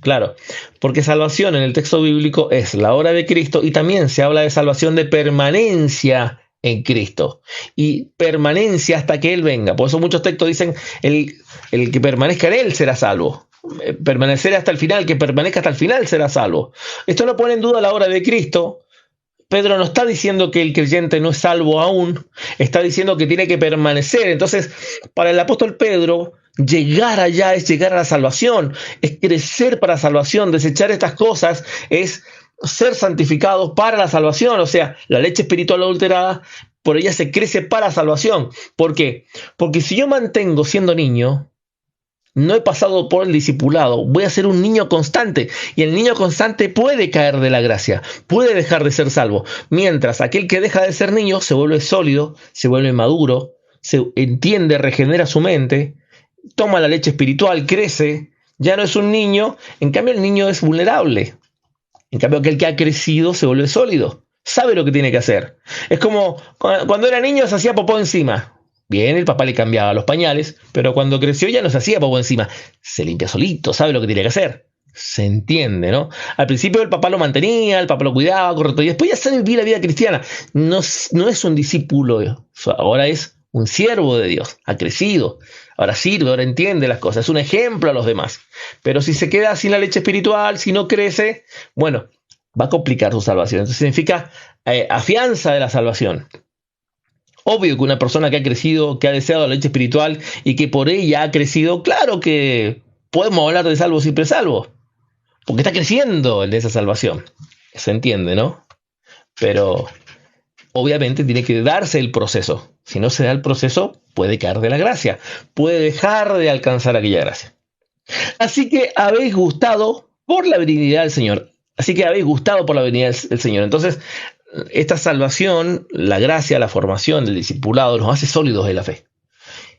Claro, porque salvación en el texto bíblico es la obra de Cristo y también se habla de salvación de permanencia en Cristo y permanencia hasta que Él venga. Por eso muchos textos dicen el que permanezca en Él será salvo. Permanecer hasta el final, que permanezca hasta el final será salvo. Esto no pone en duda la obra de Cristo. Pedro no está diciendo que el creyente no es salvo aún, está diciendo que tiene que permanecer. Entonces, para el apóstol Pedro, llegar allá es llegar a la salvación, es crecer para salvación, desechar estas cosas es ser santificados para la salvación. O sea, la leche espiritual adulterada, por ella se crece para salvación. ¿Por qué? Porque si yo mantengo siendo niño, no he pasado por el discipulado, voy a ser un niño constante y el niño constante puede caer de la gracia, puede dejar de ser salvo, mientras aquel que deja de ser niño se vuelve sólido, se vuelve maduro, se entiende, regenera su mente, toma la leche espiritual, crece, ya no es un niño. En cambio el niño es vulnerable, en cambio aquel que ha crecido se vuelve sólido, sabe lo que tiene que hacer. Es como cuando era niño se hacía popó encima. Bien, el papá le cambiaba los pañales, pero cuando creció ya no se hacía popó encima. Se limpia solito, sabe lo que tiene que hacer. Se entiende, ¿no? Al principio el papá lo mantenía, el papá lo cuidaba, correcto. Y después ya sabe vivir la vida cristiana. No es un discípulo, ahora es un siervo de Dios. Ha crecido, ahora sirve, ahora entiende las cosas. Es un ejemplo a los demás. Pero si se queda sin la leche espiritual, si no crece, bueno, va a complicar su salvación. Entonces significa afianza de la salvación. Obvio que una persona que ha crecido, que ha deseado la leche espiritual y que por ella ha crecido, claro que podemos hablar de salvo siempre salvo, porque está creciendo en esa salvación. Se entiende, ¿no? Pero obviamente tiene que darse el proceso. Si no se da el proceso, puede caer de la gracia, puede dejar de alcanzar aquella gracia. Así que habéis gustado por la benignidad del Señor. Del Señor. Entonces, esta salvación, la gracia, la formación del discipulado nos hace sólidos en la fe.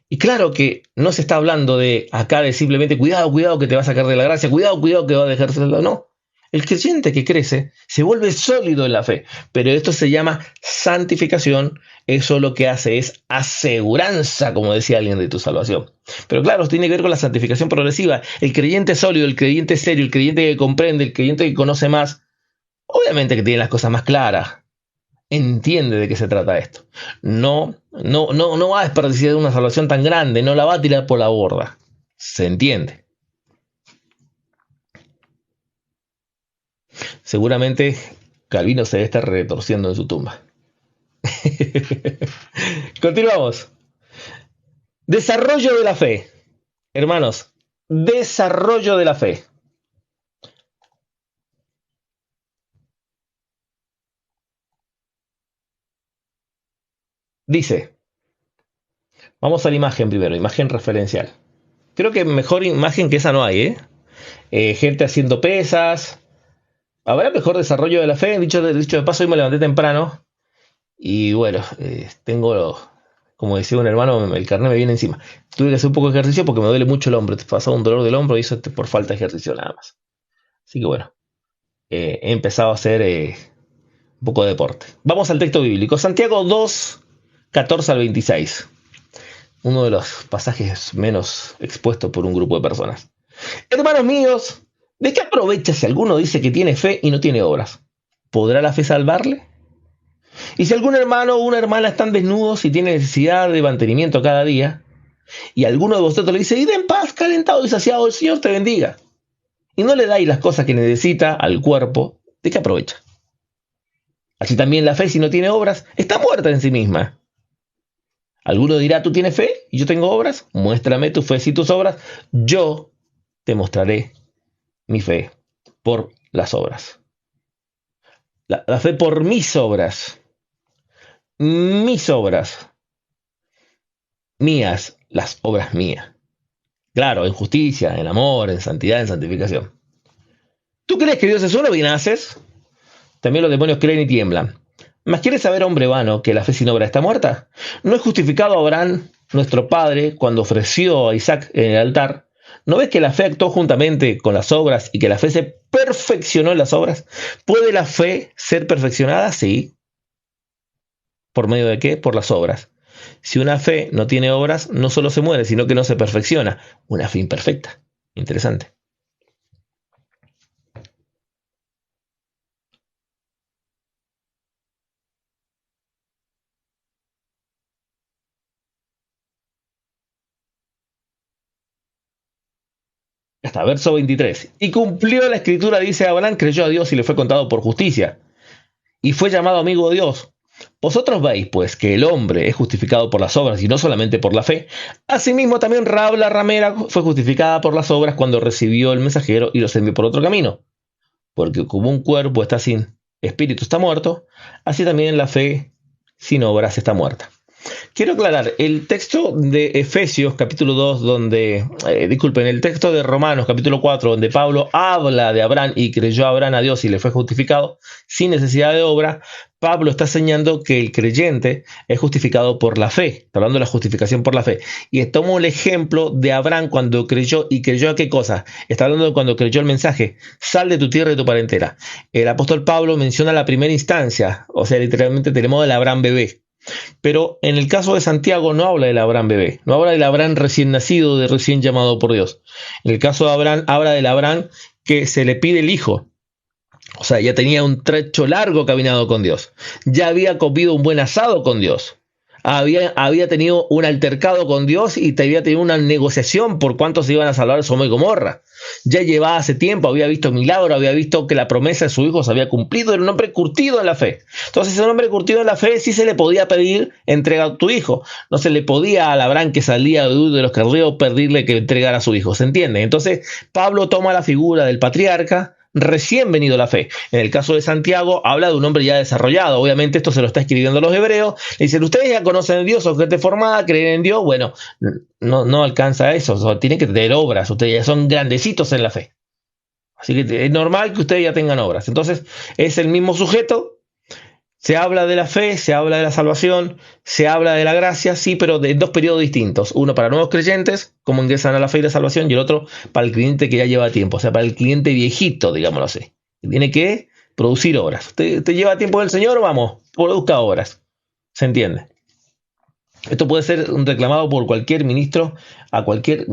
Y claro que no se está hablando de acá de simplemente cuidado que te va a sacar de la gracia, cuidado que va a dejar de hacerlo. No. El creyente que crece se vuelve sólido en la fe. Pero esto se llama santificación. Eso lo que hace es aseguranza, como decía alguien, de tu salvación. Pero claro, tiene que ver con la santificación progresiva. El creyente sólido, el creyente serio, el creyente que comprende, el creyente que conoce más, obviamente que tiene las cosas más claras. Entiende de qué se trata esto. No va a desperdiciar una salvación tan grande, no la va a tirar por la borda. Se entiende. Seguramente Calvino se debe estar retorciendo en su tumba. Continuamos. Desarrollo de la fe. Hermanos, desarrollo de la fe. Dice, vamos a la imagen primero, imagen referencial. Creo que mejor imagen que esa no hay, gente haciendo pesas. Habrá mejor desarrollo de la fe. Dicho de paso, hoy me levanté temprano y bueno, tengo, como decía un hermano, el carnet me viene encima. Tuve que hacer un poco de ejercicio porque me duele mucho el hombro. Te pasó un dolor del hombro y eso por falta de ejercicio nada más. Así que bueno, he empezado a hacer un poco de deporte. Vamos al texto bíblico. Santiago 2, 14 al 26. Uno de los pasajes menos expuestos por un grupo de personas. Hermanos míos, ¿de qué aprovecha si alguno dice que tiene fe y no tiene obras? ¿Podrá la fe salvarle? Y si algún hermano o una hermana están desnudos y tiene necesidad de mantenimiento cada día, y alguno de vosotros le dice, id en paz, calentado y saciado, el Señor te bendiga. y no le dais las cosas que necesita al cuerpo, ¿de qué aprovecha? Así también la fe, si no tiene obras, está muerta en sí misma. Alguno dirá, ¿tú tienes fe y yo tengo obras? Muéstrame tu fe y tus obras. Yo te mostraré mi fe por las obras. La fe por mis obras. Mis obras. Mías, las obras mías. Claro, en justicia, en amor, en santidad, en santificación. ¿Tú crees que Dios es uno? Bien haces. También los demonios creen y tiemblan. ¿Mas quieres saber, hombre vano, que la fe sin obra está muerta? ¿No es justificado Abraham, nuestro padre, cuando ofreció a Isaac en el altar? ¿No ves que la fe actuó juntamente con las obras y que la fe se perfeccionó en las obras? ¿Puede la fe ser perfeccionada? Sí. ¿Por medio de qué? Por las obras. Si una fe no tiene obras, no solo se muere, sino que no se perfecciona. Una fe imperfecta. Interesante. Hasta verso 23. Y cumplió la escritura, dice Abraham, creyó a Dios y le fue contado por justicia. Y fue llamado amigo de Dios. Vosotros veis, pues, que el hombre es justificado por las obras y no solamente por la fe. Asimismo, también Rahab la ramera fue justificada por las obras cuando recibió el mensajero y los envió por otro camino. Porque como un cuerpo está sin espíritu, está muerto, así también la fe sin obras está muerta. Quiero aclarar, el texto de Efesios capítulo 2, disculpen, el texto de Romanos capítulo 4, donde Pablo habla de Abraham y creyó a Abraham a Dios y le fue justificado sin necesidad de obra, Pablo está enseñando que el creyente es justificado por la fe, está hablando de la justificación por la fe. Y tomo el ejemplo de Abraham cuando creyó, ¿y creyó a qué cosa? Está hablando de cuando creyó el mensaje, sal de tu tierra y de tu parentela. El apóstol Pablo menciona la primera instancia, o sea, literalmente tenemos del Abraham bebé. Pero en el caso de Santiago no habla del Abraham bebé, no habla del Abraham recién nacido, de recién llamado por Dios. En el caso de Abraham, habla del Abraham que se le pide el hijo. O sea, ya tenía un trecho largo caminado con Dios. Ya había comido un buen asado con Dios. Había tenido un altercado con Dios y había tenido una negociación por cuánto se iban a salvar Sodoma y Gomorra. Ya llevaba hace tiempo, había visto milagros, había visto que la promesa de su hijo se había cumplido. Era un hombre curtido en la fe. Entonces, a un hombre curtido en la fe sí se le podía pedir entrega a tu hijo. No se le podía al Abraham que salía de los carreos pedirle que entregara a su hijo. ¿Se entiende? Entonces, Pablo toma la figura del patriarca recién venido a la fe. En el caso de Santiago, habla de un hombre ya desarrollado. Obviamente esto se lo está escribiendo a los hebreos. Le dicen, ustedes ya conocen a Dios, son gente formada, creen en Dios. Bueno, no alcanza eso. O sea, tienen que tener obras. Ustedes ya son grandecitos en la fe. Así que es normal que ustedes ya tengan obras. Entonces, es el mismo sujeto. Se habla de la fe, se habla de la salvación, se habla de la gracia, sí, pero de dos periodos distintos. Uno para nuevos creyentes, como ingresan a la fe y la salvación, y el otro para el cliente que ya lleva tiempo, o sea, para el cliente viejito, digámoslo así. Tiene que producir obras. ¿Te lleva tiempo del Señor? Vamos, produzca obras. ¿Se entiende? Esto puede ser reclamado por cualquier ministro, a cualquier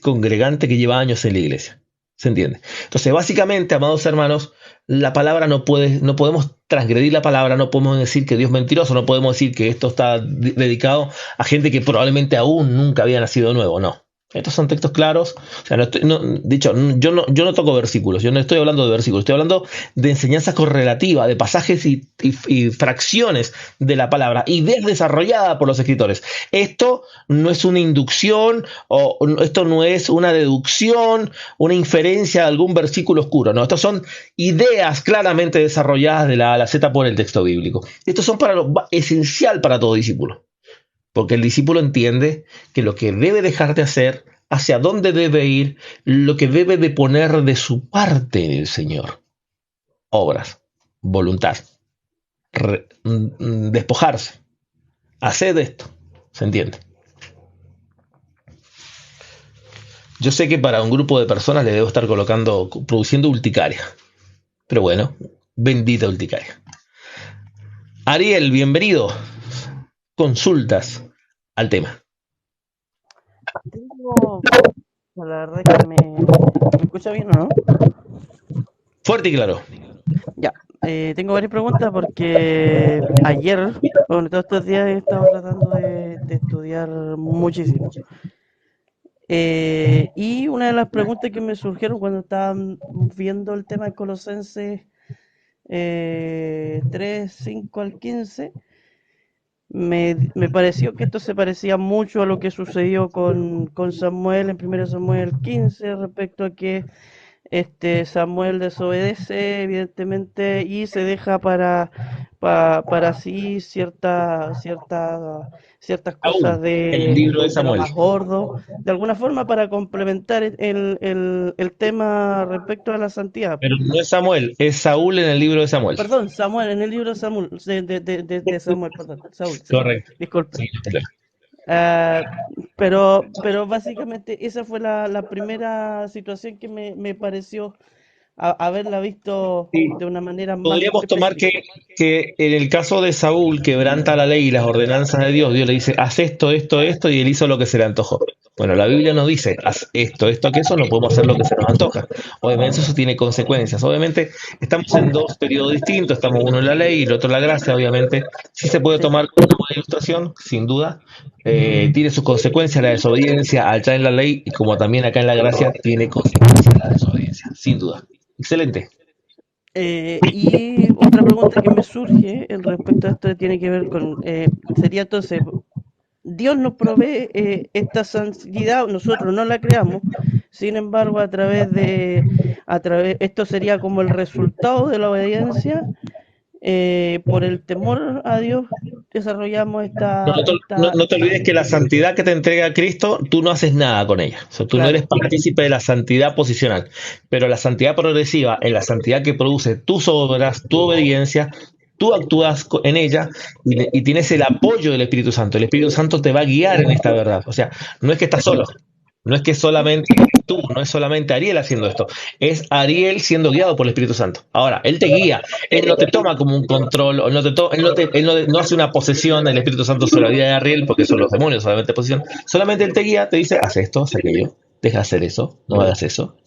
congregante que lleva años en la iglesia. ¿Se entiende? Entonces, básicamente, amados hermanos, la palabra no podemos transgredir la palabra, no podemos decir que Dios es mentiroso, no podemos decir que esto está dedicado a gente que probablemente aún nunca había nacido de nuevo, no. Estos son textos claros. O sea, yo no toco versículos, yo no estoy hablando de versículos, estoy hablando de enseñanza correlativa, de pasajes y fracciones de la palabra, ideas desarrolladas por los escritores. Esto no es una inducción, o esto no es una deducción, una inferencia de algún versículo oscuro, no, estos son ideas claramente desarrolladas de la A a la Z por el texto bíblico. Estos son esencial para todo discípulo. Porque el discípulo entiende que lo que debe dejar de hacer, hacia dónde debe ir, lo que debe de poner de su parte en el Señor. Obras, voluntad, despojarse, hacer esto. ¿Se entiende? Yo sé que para un grupo de personas le debo estar produciendo urticaria. Pero bueno, bendita urticaria. Ariel, bienvenido. Consultas al tema. Tengo, la verdad que me escucha bien, ¿o no? Fuerte y claro. Ya, tengo varias preguntas porque ayer, bueno, todos estos días he estado tratando de estudiar muchísimo. Y una de las preguntas que me surgieron cuando estaban viendo el tema de Colosenses 3, 5 al 15, me pareció que esto se parecía mucho a lo que sucedió con Samuel en 1 Samuel 15 respecto a que Samuel desobedece, evidentemente, y se deja para sí ciertas cosas Saúl, en el libro de de lo Samuel. más gordo, de alguna forma para complementar el tema respecto a la santidad. Pero no es Samuel, es Saúl en el libro de Samuel. Perdón, Samuel, en el libro de Samuel, de Samuel, perdón, Saúl, sí, Correcto. disculpe. Sí, Ah, pero básicamente esa fue la primera situación que me pareció haberla visto sí. de una manera más Podríamos tomar específica. que en el caso de Saúl quebranta la ley y las ordenanzas de Dios, Dios le dice, haz esto, esto, esto, y él hizo lo que se le antojó. Bueno, la Biblia nos dice, haz esto, que eso, no podemos hacer lo que se nos antoja. Obviamente eso tiene consecuencias. Obviamente estamos en dos periodos distintos, estamos uno en la ley y el otro en la gracia, obviamente. Sí se puede Sí. tomar como una buena ilustración, sin duda. Tiene sus consecuencias la desobediencia allá en la ley y como también acá en la gracia tiene consecuencias la desobediencia, sin duda. Excelente. Y otra pregunta que me surge en respecto a esto tiene que ver sería entonces, Dios nos provee esta santidad, nosotros no la creamos, sin embargo, esto sería como el resultado de la obediencia, por el temor a Dios, desarrollamos No te olvides que la santidad que te entrega Cristo, tú no haces nada con ella. O sea, tú no eres claro, partícipe de la santidad posicional. Pero la santidad progresiva, en la santidad que produce tus obras, tu obediencia, tú actúas en ella y tienes el apoyo del Espíritu Santo. El Espíritu Santo te va a guiar en esta verdad. O sea, no es que estás solo. No es que solamente tú, no es solamente Ariel haciendo esto, es Ariel siendo guiado por el Espíritu Santo. Ahora, él te guía, él no te toma como un control, o no hace una posesión del Espíritu Santo sobre la vida de Ariel, porque son los demonios solamente posesión. Solamente él te guía, te dice, haz esto, haz aquello, deja de hacer eso, no hagas eso.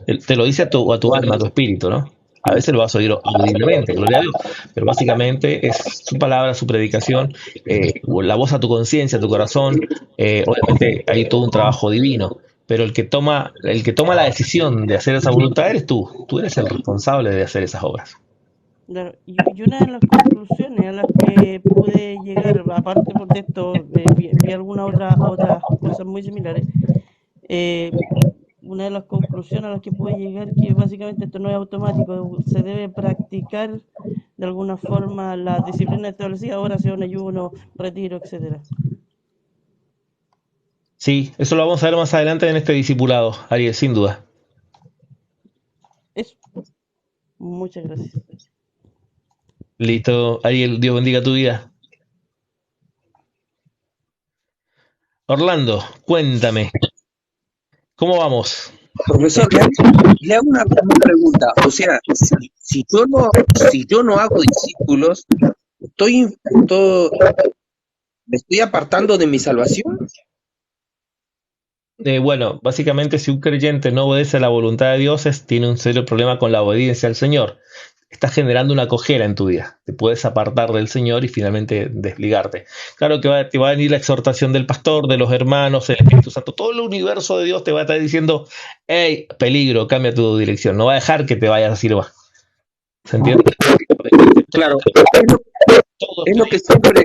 Él te lo dice a tu alma, a tu espíritu, ¿no? A veces lo vas a oír audiblemente, gloria a Dios, pero básicamente es su palabra, su predicación, la voz a tu conciencia, a tu corazón. Obviamente hay todo un trabajo divino, pero el que toma la decisión de hacer esa voluntad eres tú eres el responsable de hacer esas obras. claro. Y una de las conclusiones a las que pude llegar, aparte de esto, vi algunas otras cosas muy similares. Eh, una de las conclusiones a las que pude llegar que básicamente esto no es automático, se debe practicar de alguna forma las disciplinas establecidas, oración, ayuno, retiro, etcétera. Sí, eso lo vamos a ver más adelante en este discipulado, Ariel, sin duda. Eso, muchas gracias. Listo, Ariel, Dios bendiga tu vida. Orlando, cuéntame, ¿cómo vamos? Profesor, le hago una pregunta. O sea, si yo no hago discípulos, estoy, todo- ¿me estoy apartando de mi salvación? Bueno, básicamente si un creyente no obedece a la voluntad de Dios, tiene un serio problema con la obediencia al Señor. Estás generando una cojera en tu vida. Te puedes apartar del Señor y finalmente desligarte. Claro que te va a venir la exhortación del pastor, de los hermanos, el Espíritu Santo. Todo el universo de Dios te va a estar diciendo, hey, peligro, cambia tu dirección. No va a dejar que te vayas así nomás. ¿Se entiende? Claro, Todo es esto lo que siempre,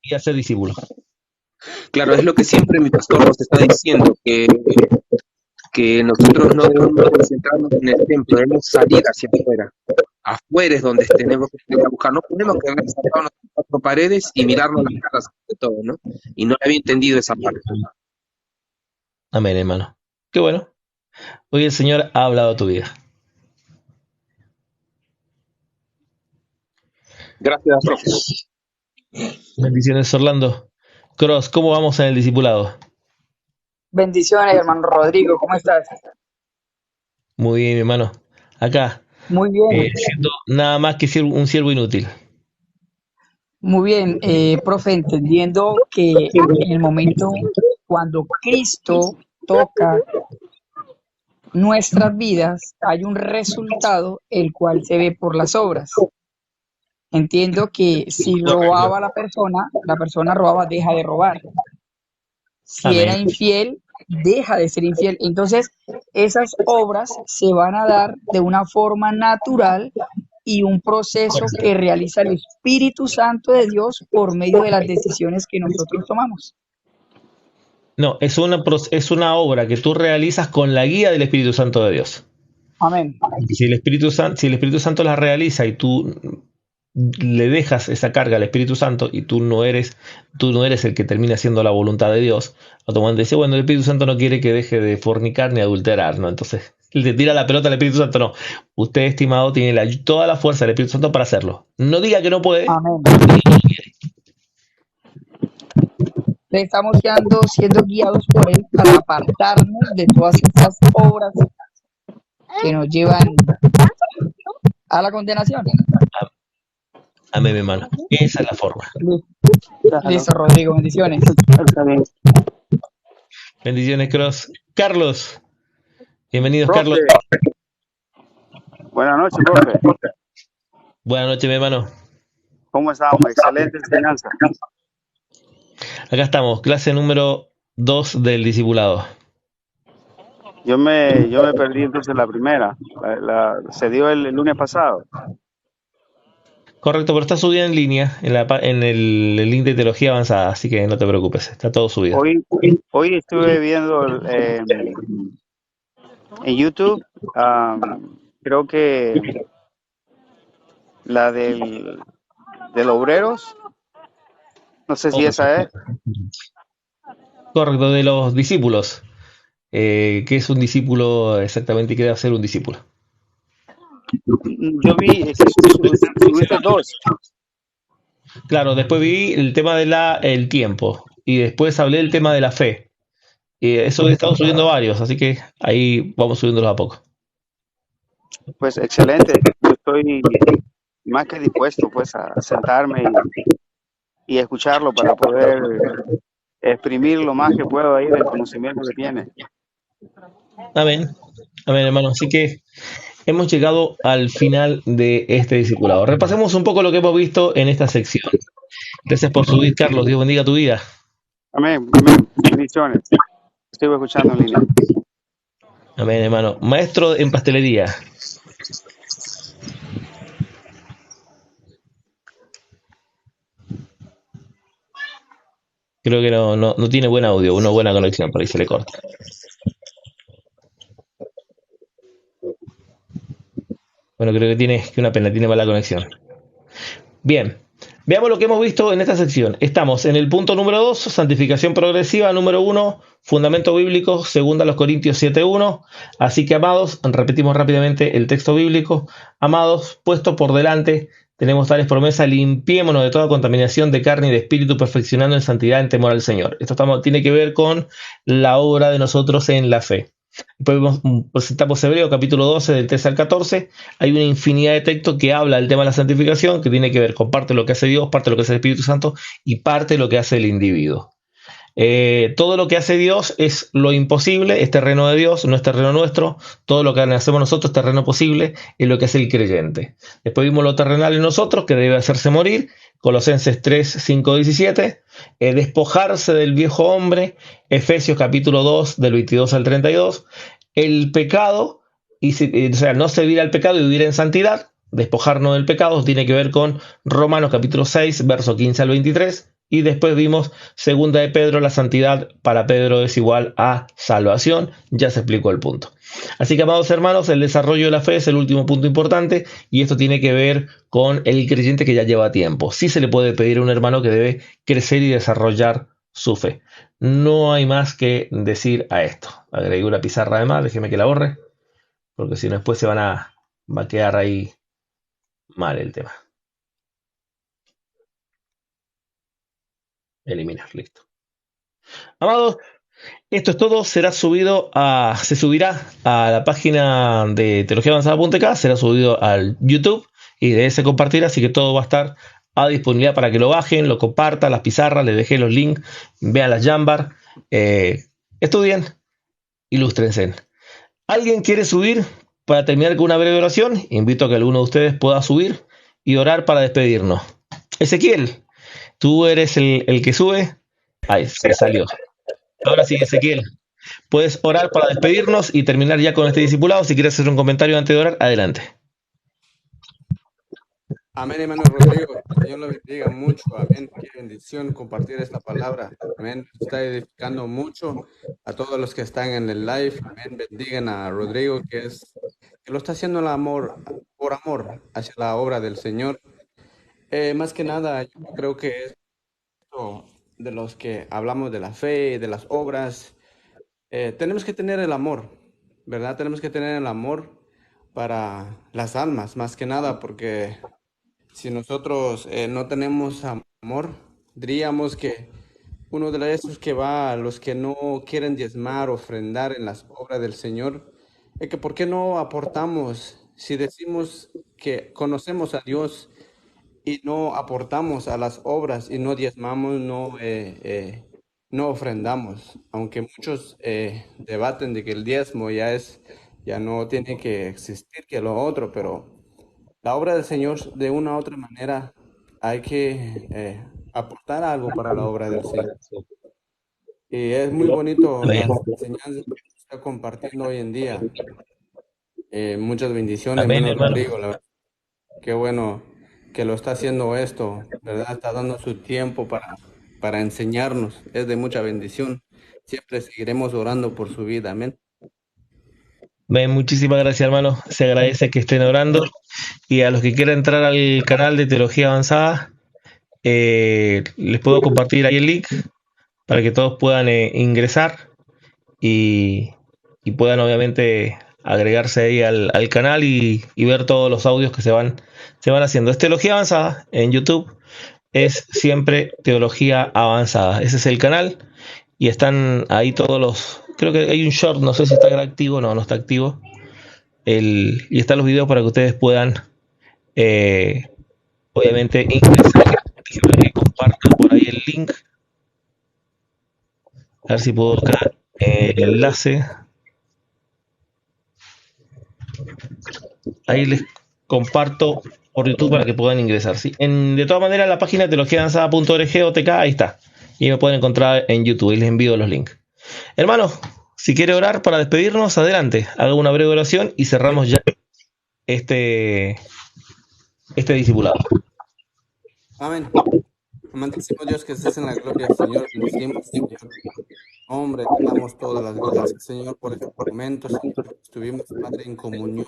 y hacer discípulos. claro, es lo que siempre mi pastor nos está diciendo, que nosotros no debemos concentrarnos en el templo, debemos salir hacia afuera. Afuera es donde tenemos que salir a buscar. No tenemos que haber sacado nuestras cuatro paredes y mirarnos las caras de todo, ¿no? Y no había entendido esa parte. Amén, hermano. Qué bueno. Hoy el Señor ha hablado a tu vida. Gracias, profe. Bendiciones, Orlando. Cross, ¿cómo vamos en el discipulado? Bendiciones, hermano Rodrigo, ¿cómo estás? Muy bien, mi hermano. Acá, Muy bien, siendo nada más que un siervo inútil. muy bien, profe, entendiendo que en el momento cuando Cristo toca nuestras vidas, hay un resultado el cual se ve por las obras. Entiendo que si Correcto. robaba la persona robaba, deja de robar. Si era Amén. infiel, deja de ser infiel. Entonces, esas obras se van a dar de una forma natural y un proceso que realiza el Espíritu Santo de Dios por medio de las decisiones que nosotros tomamos. No, es una obra que tú realizas con la guía del Espíritu Santo de Dios. Amén. Si el Espíritu Santo la realiza y tú le dejas esa carga al Espíritu Santo y tú no eres el que termina haciendo la voluntad de Dios, automáticamente dice, bueno, el Espíritu Santo no quiere que deje de fornicar ni adulterar, ¿no? Entonces, él te tira la pelota al Espíritu Santo, no. Usted, estimado, tiene toda la fuerza del Espíritu Santo para hacerlo. No diga que no puede. Amén. Estamos siendo guiados por Él para apartarnos de todas estas obras que nos llevan a la condenación. Amén, mi hermano. Esa es la forma. Listo, Rodrigo, bendiciones. Bendiciones, Cross. Carlos. Bienvenidos, Profe. Carlos. Buenas noches, profe. Buenas noches, mi hermano. ¿Cómo estamos? Excelente enseñanza. Acá estamos, clase número 2 del discipulado. Yo me perdí entonces la primera. Se dio el lunes pasado. Correcto, pero está subida en línea en el link de teología avanzada, así que no te preocupes, está todo subido. Hoy estuve viendo en YouTube, creo que la del Obreros, no sé si esa es. Correcto, de los discípulos. ¿Qué es un discípulo exactamente y qué debe hacer un discípulo? Yo vi, subiste dos. Claro, después vi el tema el tiempo y después hablé del tema de la fe. Eso he estado subiendo varios, así que ahí vamos subiéndolos a poco. Pues excelente, yo estoy más que dispuesto pues a sentarme y escucharlo para poder exprimir lo más que puedo ahí del conocimiento que tiene. Amén, amén, hermano. Así que hemos llegado al final de este discipulado. Repasemos un poco lo que hemos visto en esta sección. Gracias por subir, Carlos. Dios bendiga tu vida. Amén, amén. Bendiciones. Estoy escuchando en línea. Amén, hermano. Maestro en pastelería. Creo que no tiene buen audio, una buena conexión, por ahí se le corta. Bueno, creo que una pena, tiene mala conexión. Bien, veamos lo que hemos visto en esta sección. Estamos en el punto número 2, santificación progresiva. Número 1, fundamento bíblico, 2 Corintios 7:1. Así que, amados, repetimos rápidamente el texto bíblico. Amados, puesto por delante, tenemos tales promesas, limpiémonos de toda contaminación de carne y de espíritu, perfeccionando en santidad en temor al Señor. Esto tiene que ver con la obra de nosotros en la fe. Después presentamos Hebreo capítulo 12 del 13 al 14. Hay una infinidad de textos que habla del tema de la santificación, que tiene que ver con parte de lo que hace Dios, parte de lo que hace el Espíritu Santo y parte de lo que hace el individuo. Todo lo que hace Dios es lo imposible, es terreno de Dios, no es terreno nuestro. Todo lo que hacemos nosotros es terreno posible, es lo que hace el creyente. Después vimos lo terrenal en nosotros, que debe hacerse morir. Colosenses 3, 5, 17. Despojarse del viejo hombre. Efesios capítulo 2, del 22 al 32. El pecado, o sea, no servir al pecado y vivir en santidad. Despojarnos del pecado tiene que ver con Romanos capítulo 6, verso 15 al 23. Y después vimos segunda de Pedro, la santidad para Pedro es igual a salvación. Ya se explicó el punto. Así que, amados hermanos, el desarrollo de la fe es el último punto importante y esto tiene que ver con el creyente que ya lleva tiempo. Sí se le puede pedir a un hermano que debe crecer y desarrollar su fe. No hay más que decir a esto. Agregué una pizarra además, déjeme que la borre, porque si no después va a quedar ahí mal el tema. Eliminar, listo. Amados, esto es todo. Se subirá a la página de teologiaavanzada.k, será subido al YouTube y de ese compartir, así que todo va a estar a disponibilidad para que lo bajen, lo compartan, las pizarras, les dejé los links, vean las Jambar, estudien, ilústrense. ¿Alguien quiere subir para terminar con una breve oración? Invito a que alguno de ustedes pueda subir y orar para despedirnos. Ezequiel, tú eres el que sube. Ahí se salió. Ahora sí, Ezequiel. puedes orar para despedirnos y terminar ya con este discipulado. Si quieres hacer un comentario antes de orar, adelante. Amén, hermano Rodrigo. Dios lo bendiga mucho. Amén. Qué bendición compartir esta palabra. Amén. Está edificando mucho a todos los que están en el live. Amén. Bendigan a Rodrigo, que lo está haciendo por amor hacia la obra del Señor. Más que nada, yo creo que esto de los que hablamos de la fe, de las obras, tenemos que tener el amor, ¿verdad? Tenemos que tener el amor para las almas, más que nada, porque si nosotros no tenemos amor, diríamos que uno de esos que va a los que no quieren diezmar, ofrendar en las obras del Señor, es que ¿por qué no aportamos? Si decimos que conocemos a Dios y no aportamos a las obras y no diezmamos, no ofrendamos, aunque muchos debaten de que el diezmo ya no tiene que existir que lo otro, pero la obra del Señor, de una u otra manera, hay que aportar algo para la obra del Señor. Y es muy bonito las enseñanzas que está compartiendo hoy en día. Muchas bendiciones, Amén, hermano hermano. Rodrigo. La verdad, qué bueno que lo está haciendo esto, ¿verdad? Está dando su tiempo para enseñarnos. Es de mucha bendición. Siempre seguiremos orando por su vida. Amén. Bien, muchísimas gracias, hermano. Se agradece que estén orando. Y a los que quieran entrar al canal de Teología Avanzada, les puedo compartir ahí el link para que todos puedan ingresar y puedan obviamente agregarse ahí al canal y ver todos los audios que se van haciendo. Es Teología Avanzada en YouTube, es siempre Teología Avanzada. Ese es el canal y están ahí todos los... Creo que hay un short, no sé si está activo, no está activo. Y están los videos para que ustedes puedan obviamente ingresar. Que compartan por ahí el link. A ver si puedo buscar el enlace. Ahí les comparto por YouTube para que puedan ingresar, ¿sí? De todas maneras, la página teologiaavanzada.org o TK, ahí está. Y me pueden encontrar en YouTube y les envío los links. Hermano, si quiere orar para despedirnos, adelante. Haga una breve oración y cerramos ya este discipulado. Amén. Amantísimo Dios, que estés en la gloria, Señor. Bendecimos, Señor. Hombre, te damos todas las gracias, Señor, por este momento, Señor. Estuvimos, Padre, en comunión,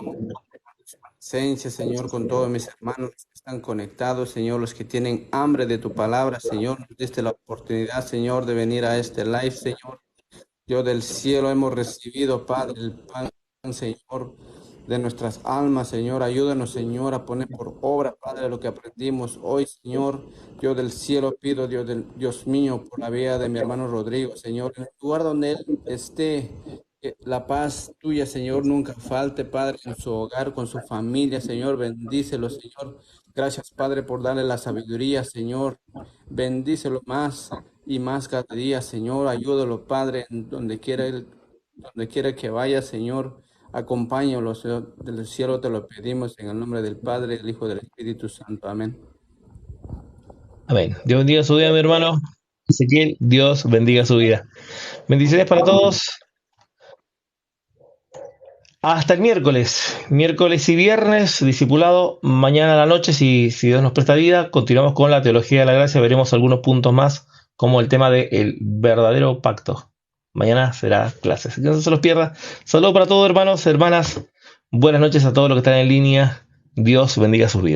presencia, Señor, con todos mis hermanos que están conectados, Señor, los que tienen hambre de tu palabra, Señor. Nos diste la oportunidad, Señor, de venir a este live, Señor. Dios del cielo, hemos recibido, Padre, el pan, Señor, de nuestras almas, Señor. Ayúdanos, Señor, a poner por obra, Padre, lo que aprendimos hoy, Señor. Dios del cielo, pido, Dios mío, por la vida de mi hermano Rodrigo, Señor, en el lugar donde él esté, que la paz tuya, Señor, nunca falte, Padre, en su hogar, con su familia, Señor. Bendícelo, Señor. Gracias, Padre, por darle la sabiduría, Señor. Bendícelo más y más cada día, Señor. Ayúdalo, Padre, en donde quiera que vaya, Señor. Acompáñalo, Señor, del cielo te lo pedimos en el nombre del Padre, del Hijo y del Espíritu Santo. Amén. Amén. Dios bendiga su vida, mi hermano Ezequiel. Dios bendiga su vida. Bendiciones para todos. Hasta el miércoles y viernes, discipulado. Mañana a la noche, si Dios nos presta vida, continuamos con la teología de la gracia. Veremos algunos puntos más, como el tema del verdadero pacto. Mañana será clase, así que no se los pierda. Saludos para todos, hermanos, hermanas. Buenas noches a todos los que están en línea. Dios bendiga sus vidas.